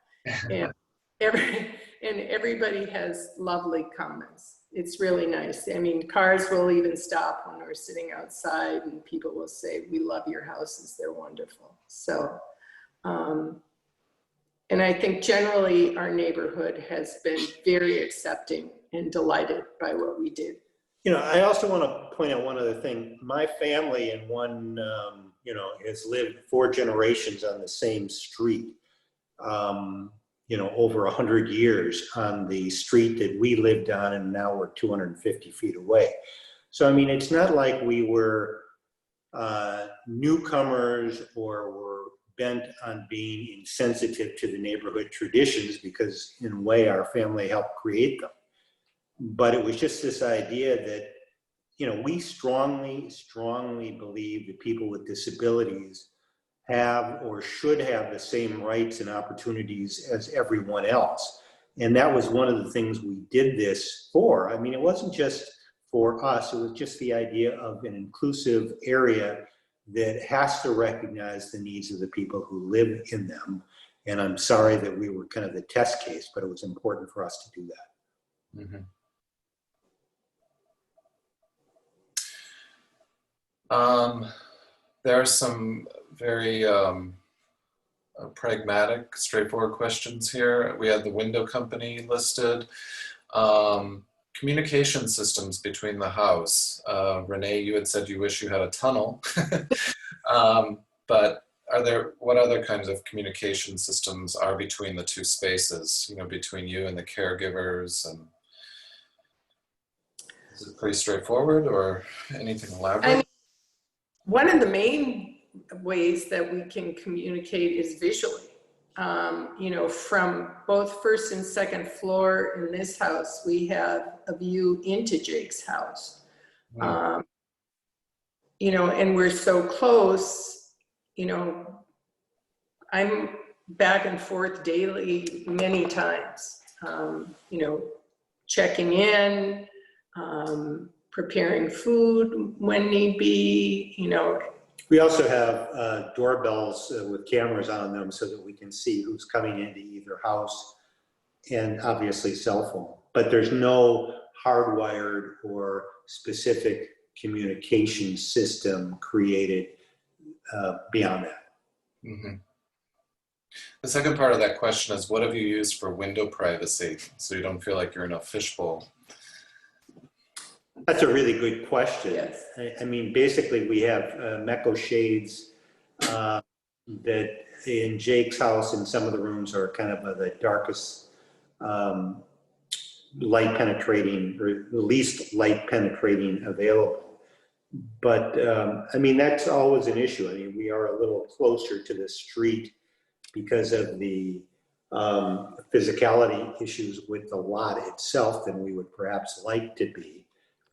And everybody has lovely comments. It's really nice. I mean, cars will even stop when we're sitting outside, and people will say, "We love your houses, they're wonderful." So, and I think generally our neighborhood has been very accepting and delighted by what we did. I also want to point out one other thing. My family and one, has lived 4 generations on the same street, over 100 years on the street that we lived on, and now we're 250 feet away. So, I mean, it's not like we were newcomers or were bent on being insensitive to the neighborhood traditions, because in a way our family helped create them. But it was just this idea that, we strongly, strongly believe that people with disabilities have or should have the same rights and opportunities as everyone else. And that was one of the things we did this for. I mean, it wasn't just for us, it was just the idea of an inclusive area that has to recognize the needs of the people who live in them. And I'm sorry that we were kind of the test case, but it was important for us to do that. Mm-hmm. There are some very pragmatic, straightforward questions here. We had the window company listed. Communication systems between the house. Renee, you had said you wish you had a tunnel. But what other kinds of communication systems are between the two spaces, between you and the caregivers? And is it pretty straightforward, or anything elaborate? One of the main ways that we can communicate is visually. From both first and second floor in this house, we have a view into Jake's house. And we're so close, I'm back and forth daily many times, checking in, preparing food when need be, We also have doorbells with cameras on them so that we can see who's coming into either house, and obviously cell phone. But there's no hardwired or specific communication system created beyond that. Mm-hmm. The second part of that question is, what have you used for window privacy so you don't feel like you're in a fishbowl? That's a really good question. Yes. I mean, basically we have Mecco shades that in Jake's house, in some of the rooms are kind of the darkest light penetrating, or the least light penetrating available. But I mean, that's always an issue. I mean, we are a little closer to the street because of the physicality issues with the lot itself than we would perhaps like to be.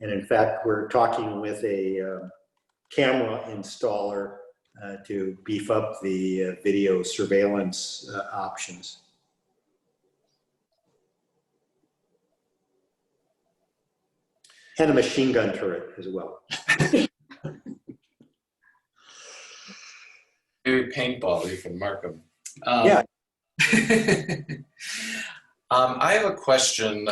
And in fact, we're talking with a camera installer to beef up the video surveillance options. And a machine gun turret as well. Maybe paintball, you can mark them. Yeah. I have a question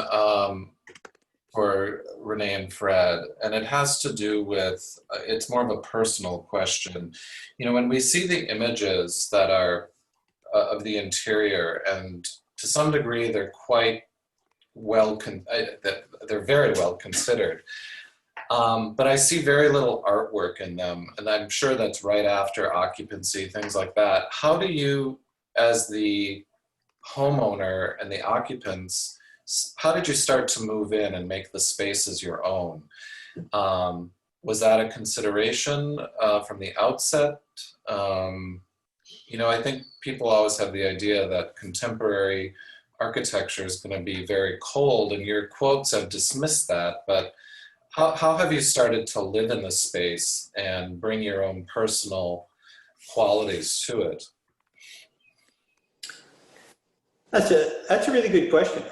for Renee and Fred, and it has to do with, it's more of a personal question. You know, when we see the images that are of the interior, and to some degree they're quite well, they're very well considered. But I see very little artwork in them, and I'm sure that's right after occupancy, things like that. How do you, as the homeowner and the occupants, how did you start to move in and make the spaces your own? Was that a consideration from the outset? You know, I think people always have the idea that contemporary architecture is going to be very cold, and your quotes have dismissed that, but how have you started to live in the space and bring your own personal qualities to it? That's a really good question.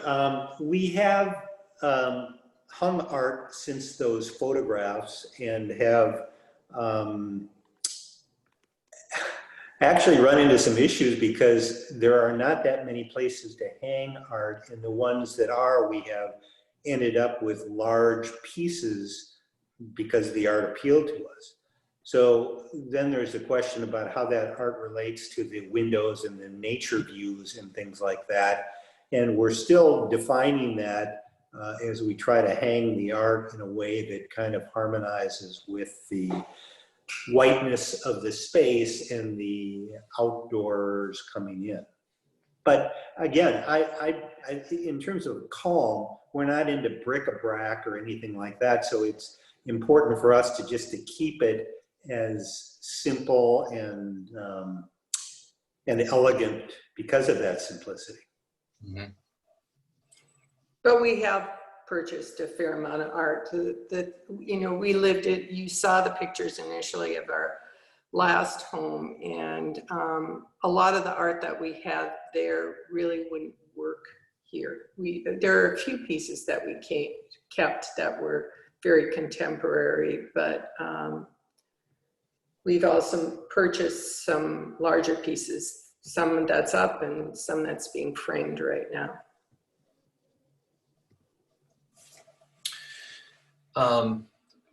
We have hung art since those photographs and have actually run into some issues because there are not that many places to hang art, and the ones that are, we have ended up with large pieces because the art appealed to us. So then there's a question about how that art relates to the windows and the nature views and things like that. And we're still defining that as we try to hang the art in a way that kind of harmonizes with the whiteness of the space and the outdoors coming in. But again, I in terms of calm, we're not into bric-a-brac or anything like that. So it's important for us to just to keep it as simple and elegant because of that simplicity. Mm-hmm. But we have purchased a fair amount of art that, you know, we lived it. You saw the pictures initially of our last home, and a lot of the art that we had there really wouldn't work here. There are a few pieces that we kept that were very contemporary, but we've also purchased some larger pieces, some that's up and some that's being framed right now.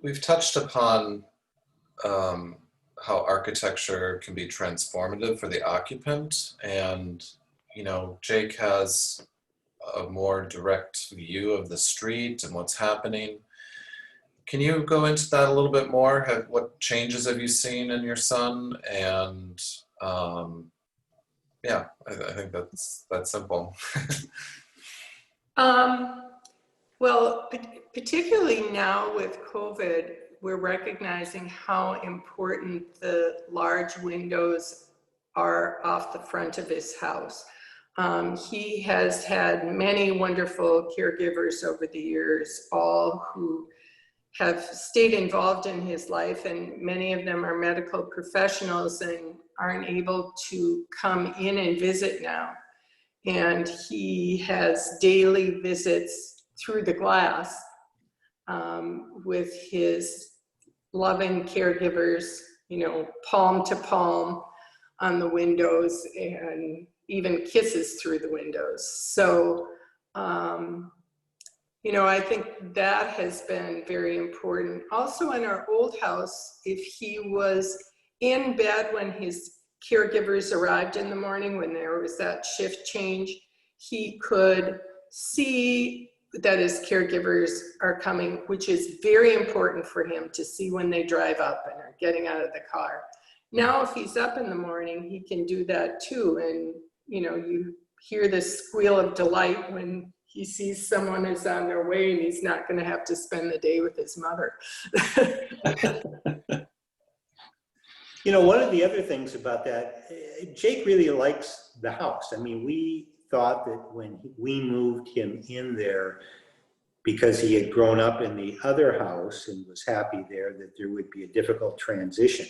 We've touched upon how architecture can be transformative for the occupant, and you know, Jake has a more direct view of the street and what's happening. Can you go into that a little bit more? What changes have you seen in your son? And yeah, I think that's simple. Well, particularly now with COVID, we're recognizing how important the large windows are off the front of his house. He has had many wonderful caregivers over the years, all who have stayed involved in his life, and many of them are medical professionals and aren't able to come in and visit now. And he has daily visits through the glass with his loving caregivers, you know, palm to palm on the windows, and even kisses through the windows. So, you know, I think that has been very important. Also in our old house, if he was in bed when his caregivers arrived in the morning, when there was that shift change, he could see that his caregivers are coming, which is very important for him to see when they drive up and are getting out of the car. Now, if he's up in the morning, he can do that too. And, you know, you hear the squeal of delight when he sees someone is on their way and he's not going to have to spend the day with his mother. You know, one of the other things about that, Jake really likes the house. I mean, we thought that when we moved him in there, because he had grown up in the other house and was happy there, that there would be a difficult transition.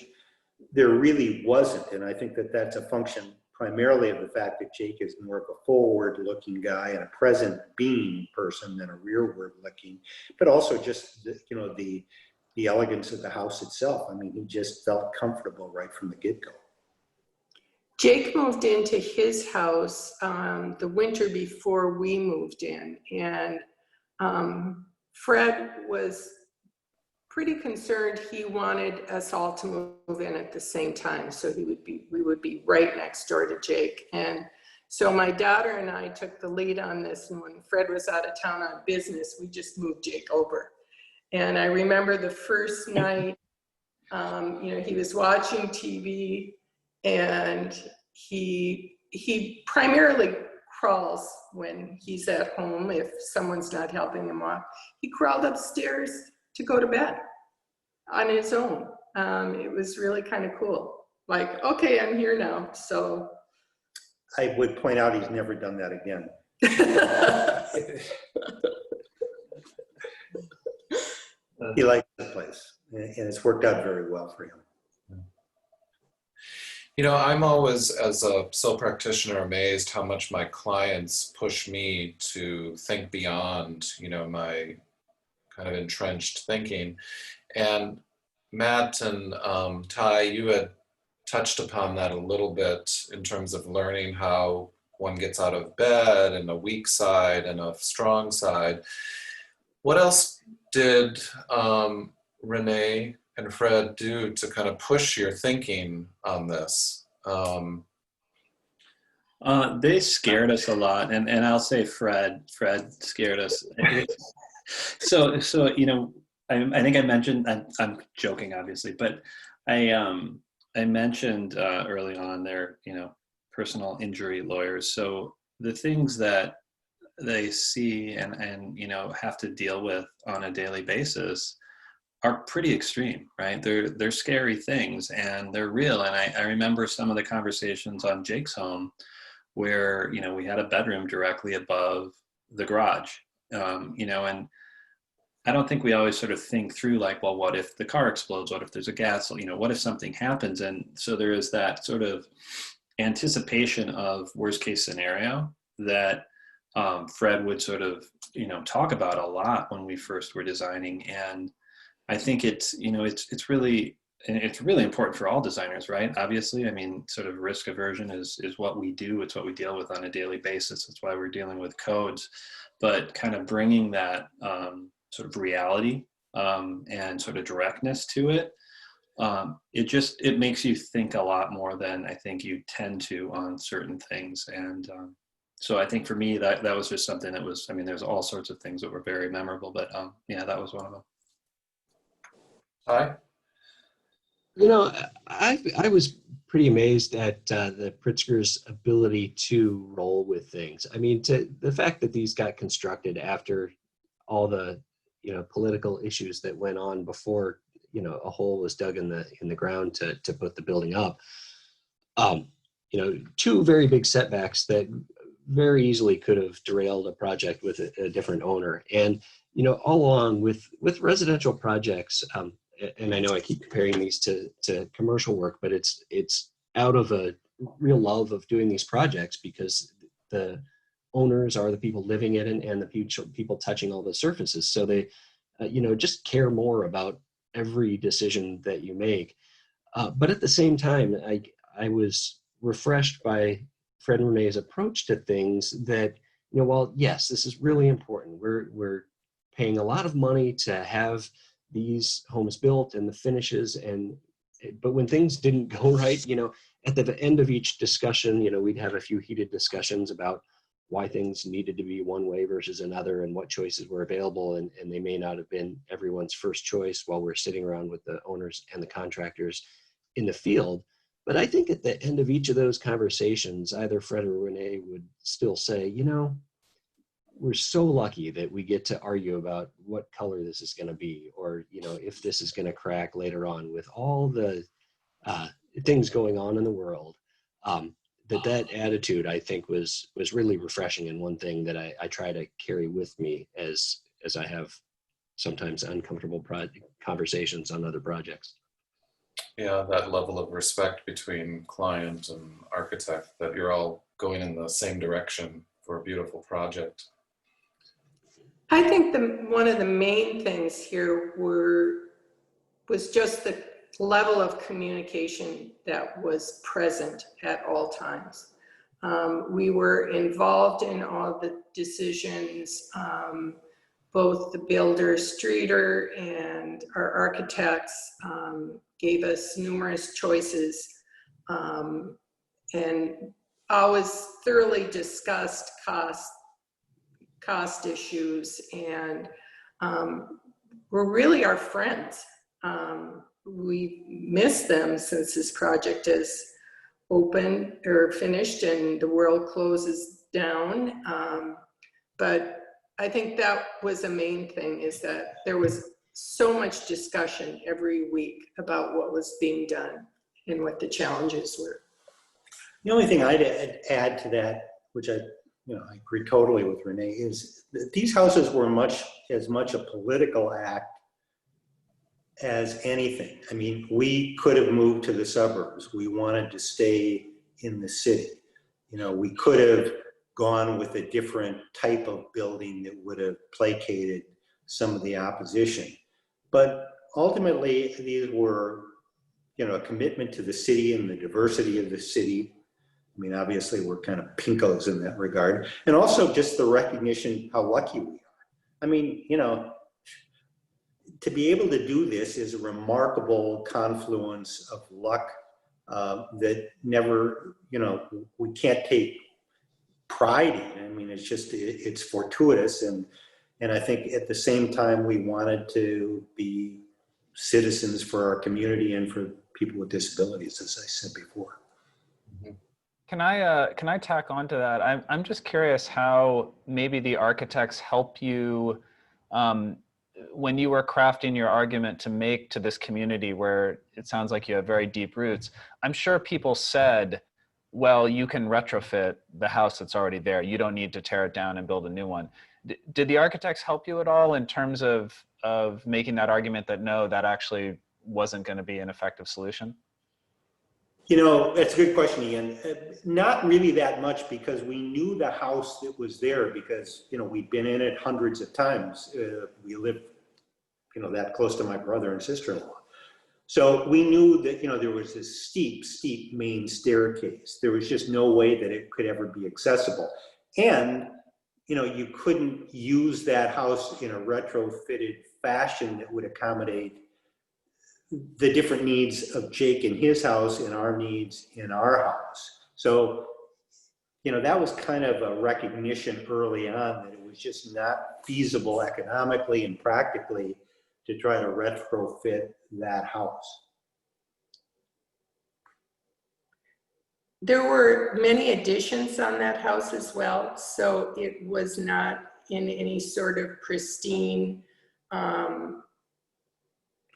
There really wasn't, and I think that that's a function primarily of the fact that Jake is more of a forward-looking guy and a present-being person than a rearward-looking, but also just you know, the elegance of the house itself. I mean, he just felt comfortable right from the get-go. Jake moved into his house the winter before we moved in, and Fred was pretty concerned. He wanted us all to move in at the same time, so we would be right next door to Jake. And so my daughter and I took the lead on this, and when Fred was out of town on business, we just moved Jake over. And I remember the first night, you know, he was watching TV, and he primarily crawls when he's at home if someone's not helping him walk. He crawled upstairs to go to bed on his own. It was really kind of cool. Like, okay, I'm here now. So I would point out he's never done that again. He likes the place, and it's worked out very well for him. You know, I'm always, as a sole practitioner, amazed how much my clients push me to think beyond, you know, my kind of entrenched thinking. And Matt and Ty, you had touched upon that a little bit in terms of learning how one gets out of bed and a weak side and a strong side. What else did Renee and Fred do to kind of push your thinking on this? They scared us a lot, and I'll say Fred scared us. So you know, I think I mentioned, I'm joking obviously, but I mentioned early on their, you know, personal injury lawyers. So the things that they see and you know, have to deal with on a daily basis are pretty extreme, right? They're scary things, and they're real. And I remember some of the conversations on Jake's home where, you know, we had a bedroom directly above the garage, you know, and I don't think we always sort of think through like, well, what if the car explodes? What if there's a gas, you know, what if something happens? And so there is that sort of anticipation of worst case scenario that Fred would sort of, you know, talk about a lot when we first were designing. And I think it's, you know, it's really important for all designers, right? Obviously, I mean, sort of risk aversion is what we do. It's what we deal with on a daily basis. That's why we're dealing with codes, but kind of bringing that sort of reality and sort of directness to it. It makes you think a lot more than I think you tend to on certain things. And so I think for me, that was just something that was, I mean, there's all sorts of things that were very memorable, but yeah, that was one of them. Hi. You know, I was pretty amazed at the Pritzker's ability to roll with things. I mean, the fact that these got constructed after all the, you know, political issues that went on before, you know, a hole was dug in the ground to put the building up. You know, two very big setbacks that very easily could have derailed a project with a different owner. And, you know, all along with residential projects, and I know I keep comparing these to commercial work, but it's out of a real love of doing these projects because the owners are the people living in it and the people touching all the surfaces. So they, you know, just care more about every decision that you make. But at the same time, I was refreshed by Fred and Renee's approach to things that, you know, well, yes, this is really important. We're paying a lot of money to have these homes built and the finishes, but when things didn't go right, you know, at the end of each discussion, you know, we'd have a few heated discussions about why things needed to be one way versus another and what choices were available, and they may not have been everyone's first choice while we're sitting around with the owners and the contractors in the field. But I think at the end of each of those conversations, either Fred or Renee would still say, you know, we're so lucky that we get to argue about what color this is going to be, or, you know, if this is going to crack later on, with all the things going on in the world. That attitude, I think, was really refreshing, and one thing that I try to carry with me as I have sometimes uncomfortable conversations on other projects. Yeah, that level of respect between client and architect, that you're all going in the same direction for a beautiful project. I think one of the main things here was just the level of communication that was present at all times. We were involved in all the decisions, both the builder, Streeter, and our architects gave us numerous choices, and always thoroughly discussed cost issues, and were really our friends. We miss them since this project is open or finished and the world closes down. But I think that was a main thing, is that there was so much discussion every week about what was being done and what the challenges were. The only thing I'd add to that, which I agree totally with Renee, is that these houses were as much a political act as anything. I mean, we could have moved to the suburbs. We wanted to stay in the city. You know, we could have gone with a different type of building that would have placated some of the opposition. But ultimately, these were, you know, a commitment to the city and the diversity of the city. I mean, obviously, we're kind of pinkos in that regard. And also just the recognition how lucky we are. I mean, you know, to be able to do this is a remarkable confluence of luck that never, you know, we can't take pride in. I mean, it's just, it's fortuitous. And I think at the same time, we wanted to be citizens for our community and for people with disabilities, as I said before. Can I tack on to that? I'm just curious how maybe the architects help you when you were crafting your argument to make to this community where it sounds like you have very deep roots. I'm sure people said, well, you can retrofit the house that's already there. You don't need to tear it down and build a new one. Did the architects help you at all in terms of making that argument that no, that actually wasn't going to be an effective solution? You know, that's a good question, Ian. Not really that much, because we knew the house that was there, because, you know, we'd been in it hundreds of times. We lived, you know, that close to my brother and sister-in-law. So we knew that, you know, there was this steep main staircase. There was just no way that it could ever be accessible. And, you know, you couldn't use that house in a retrofitted fashion that would accommodate the different needs of Jake in his house and our needs in our house. So, you know, that was kind of a recognition early on that it was just not feasible economically and practically to try to retrofit that house. There were many additions on that house as well, so it was not in any sort of pristine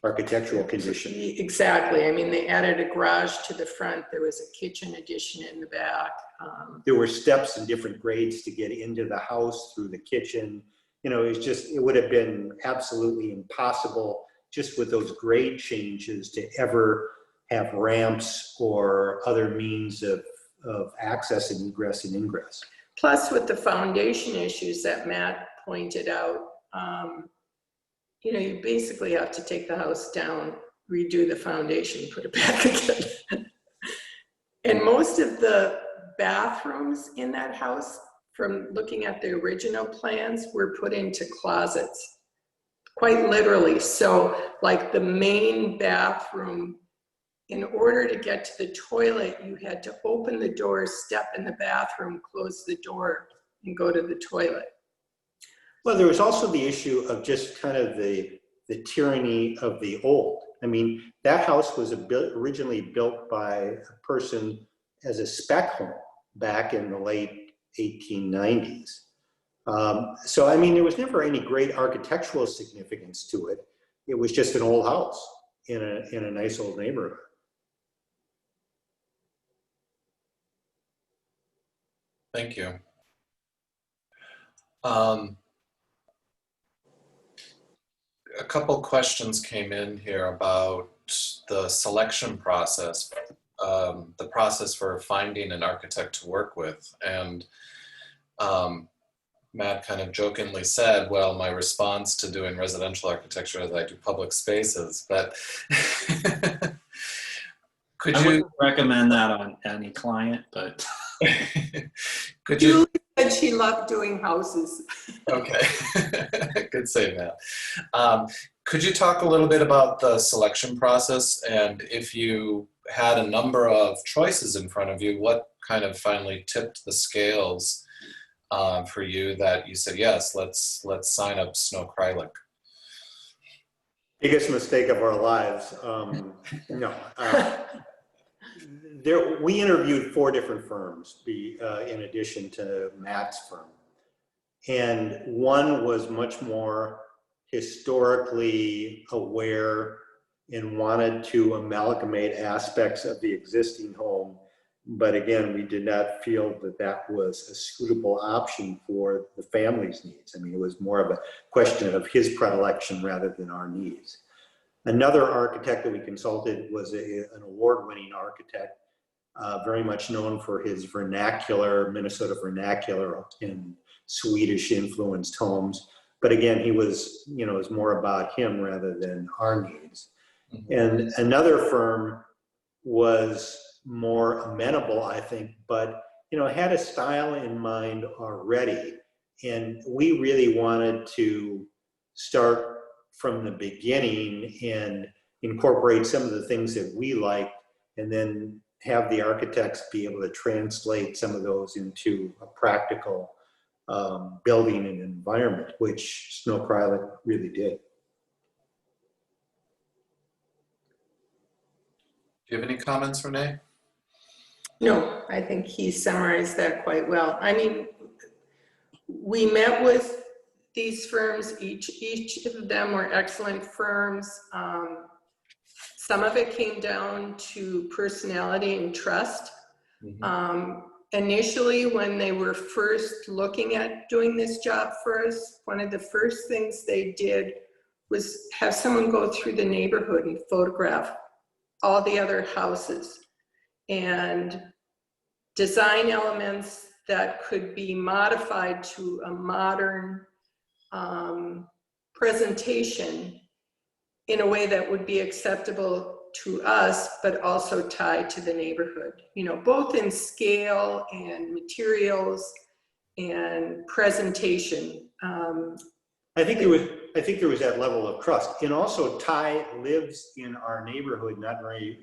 Architectural condition. Exactly. I mean, they added a garage to the front. There was a kitchen addition in the back. There were steps and different grades to get into the house through the kitchen. You know, it's just, it would have been absolutely impossible just with those grade changes to ever have ramps or other means of access and egress and ingress. Plus, with the foundation issues that Matt pointed out, you know, you basically have to take the house down, redo the foundation, put it back again. And most of the bathrooms in that house, from looking at the original plans, were put into closets, quite literally. So like the main bathroom, in order to get to the toilet, you had to open the door, step in the bathroom, close the door, and go to the toilet. Well, there was also the issue of just kind of the tyranny of the old. I mean, that house was originally built by a person as a spec home back in the late 1890s. So, I mean, there was never any great architectural significance to it. It was just an old house in a nice old neighborhood. Thank you. A couple questions came in here about the selection process, the process for finding an architect to work with. And Matt kind of jokingly said, well, my response to doing residential architecture is I do public spaces, but could I you wouldn't recommend that on any client, but could you? Julie said she loved doing houses. Okay, good save, Matt. Could you talk a little bit about the selection process, and if you had a number of choices in front of you, what kind of finally tipped the scales for you that you said, yes, let's sign up Snow Kreilich? Biggest mistake of our lives. No. We interviewed 4 different firms in addition to Matt's firm. And one was much more historically aware and wanted to amalgamate aspects of the existing home. But again, we did not feel that that was a suitable option for the family's needs. I mean, it was more of a question of his predilection rather than our needs. Another architect that we consulted was an award-winning architect, very much known for his vernacular, Minnesota vernacular and Swedish influenced homes. But again, he was, it was more about him rather than our needs. Mm-hmm. And another firm was more amenable, I think, but, had a style in mind already. And we really wanted to start from the beginning and incorporate some of the things that we liked, and then have the architects be able to translate some of those into a practical building and environment, which Snow Kreilich really did. Do you have any comments, Renee? No, I think he summarized that quite well. I mean, we met with these firms, each of them were excellent firms. Some of it came down to personality and trust. Mm-hmm. Initially, when they were first looking at doing this job for us, one of the first things they did was have someone go through the neighborhood and photograph all the other houses and design elements that could be modified to a modern presentation in a way that would be acceptable to us, but also tied to the neighborhood, both in scale and materials and presentation. I think there was that level of trust. And also Ty lives in our neighborhood, not very,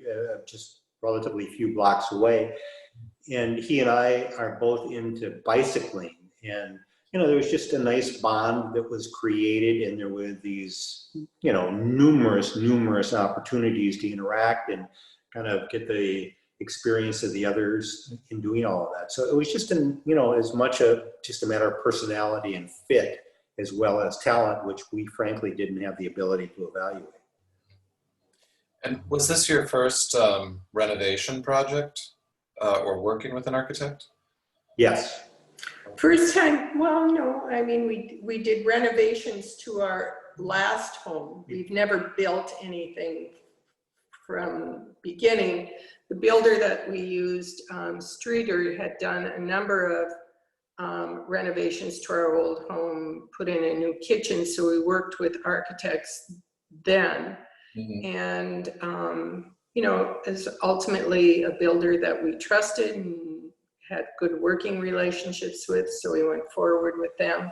just relatively few blocks away. And he and I are both into bicycling, and there was just a nice bond that was created, and there were these, numerous opportunities to interact and kind of get the experience of the others in doing all of that. So it was just as much just a matter of personality and fit as well as talent, which we frankly didn't have the ability to evaluate. And was this your first renovation project or working with an architect? Yes. First time, well, no, I mean, we did renovations to our last home. We've never built anything from beginning. The builder that we used, Steger, had done a number of renovations to our old home, put in a new kitchen, so we worked with architects then. Mm-hmm. And, as ultimately a builder that we trusted and had good working relationships with, so we went forward with them.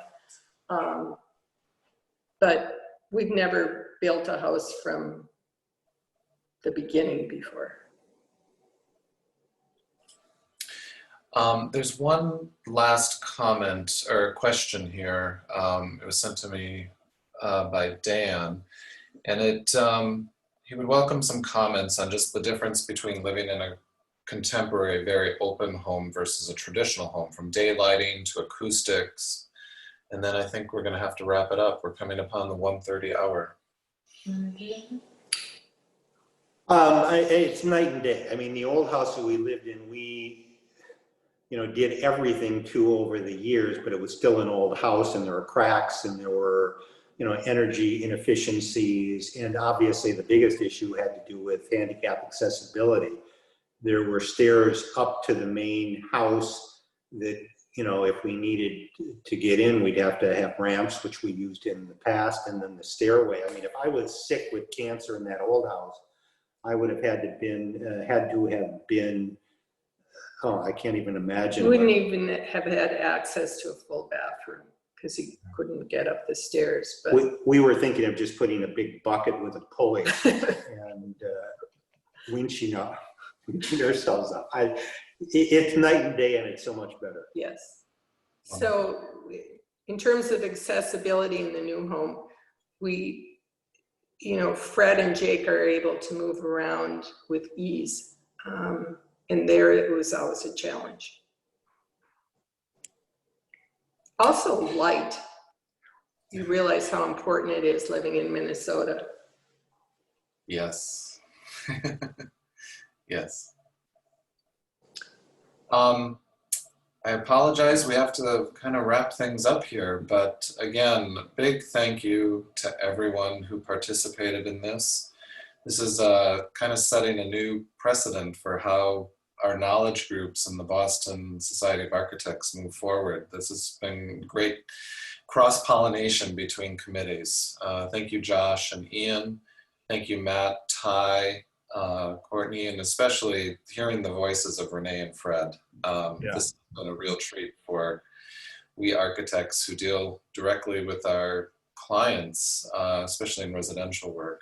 But we've never built a house from the beginning before. There's one last comment or question here. It was sent to me by Dan, and he would welcome some comments on just the difference between living in a contemporary, very open home versus a traditional home, from daylighting to acoustics, And then I think we're going to have to wrap it up. We're coming upon the 1:30 hour. It's night and day. I mean, the old house that we lived in, we, did everything to over the years, but it was still an old house, and there were cracks, and there were, energy inefficiencies. And obviously the biggest issue had to do with handicap accessibility. There were stairs up to the main house that, if we needed to get in, we'd have to have ramps, which we used in the past, and then the stairway. I mean, if I was sick with cancer in that old house, I would have had to have been, oh, I can't even imagine. You wouldn't even have had access to a full bathroom because he couldn't get up the stairs. But We were thinking of just putting a big bucket with a pulley and winching ourselves up. It's night and day, and it's so much better. yes. So in terms of accessibility in the new home, we, Fred and Jake are able to move around with ease. And there it was always a challenge. Also light. You realize how important it is living in Minnesota. Yes. Yes. I apologize. We have to kind of wrap things up here, but again, big thank you to everyone who participated in this. This is kind of setting a new precedent for how our knowledge groups and the Boston Society of Architects move forward. This has been great cross-pollination between committees. Thank you, Josh and Ian. Thank you, Matt, Ty, Courtney, and especially hearing the voices of Renee and Fred. This has been a real treat for we architects who deal directly with our clients, especially in residential work.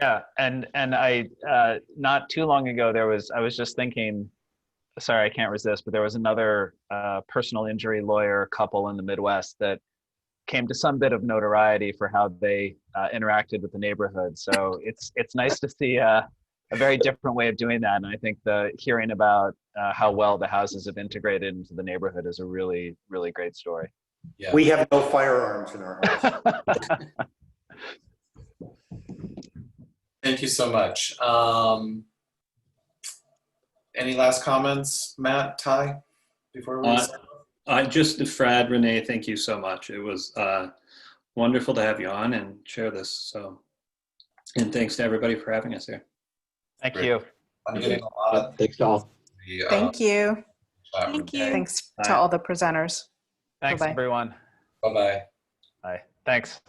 Yeah, and I not too long ago I was just thinking, sorry, I can't resist, but there was another personal injury lawyer couple in the Midwest that came to some bit of notoriety for how they interacted with the neighborhood. So it's nice to see a very different way of doing that. And I think hearing about how well the houses have integrated into the neighborhood is a really, really great story. Yeah. We have no firearms in our house. Thank you so much. Any last comments, Matt, Ty, before we start? Just Fred, Renee, thank you so much. It was wonderful to have you on and share this. So, and thanks to everybody for having us here. Thank Great. you. I'm getting a lot of Thanks all. the, Thank you. chat room. Thanks Bye. to all the presenters. Thanks, Bye-bye. everyone. Bye-bye. Bye. Thanks.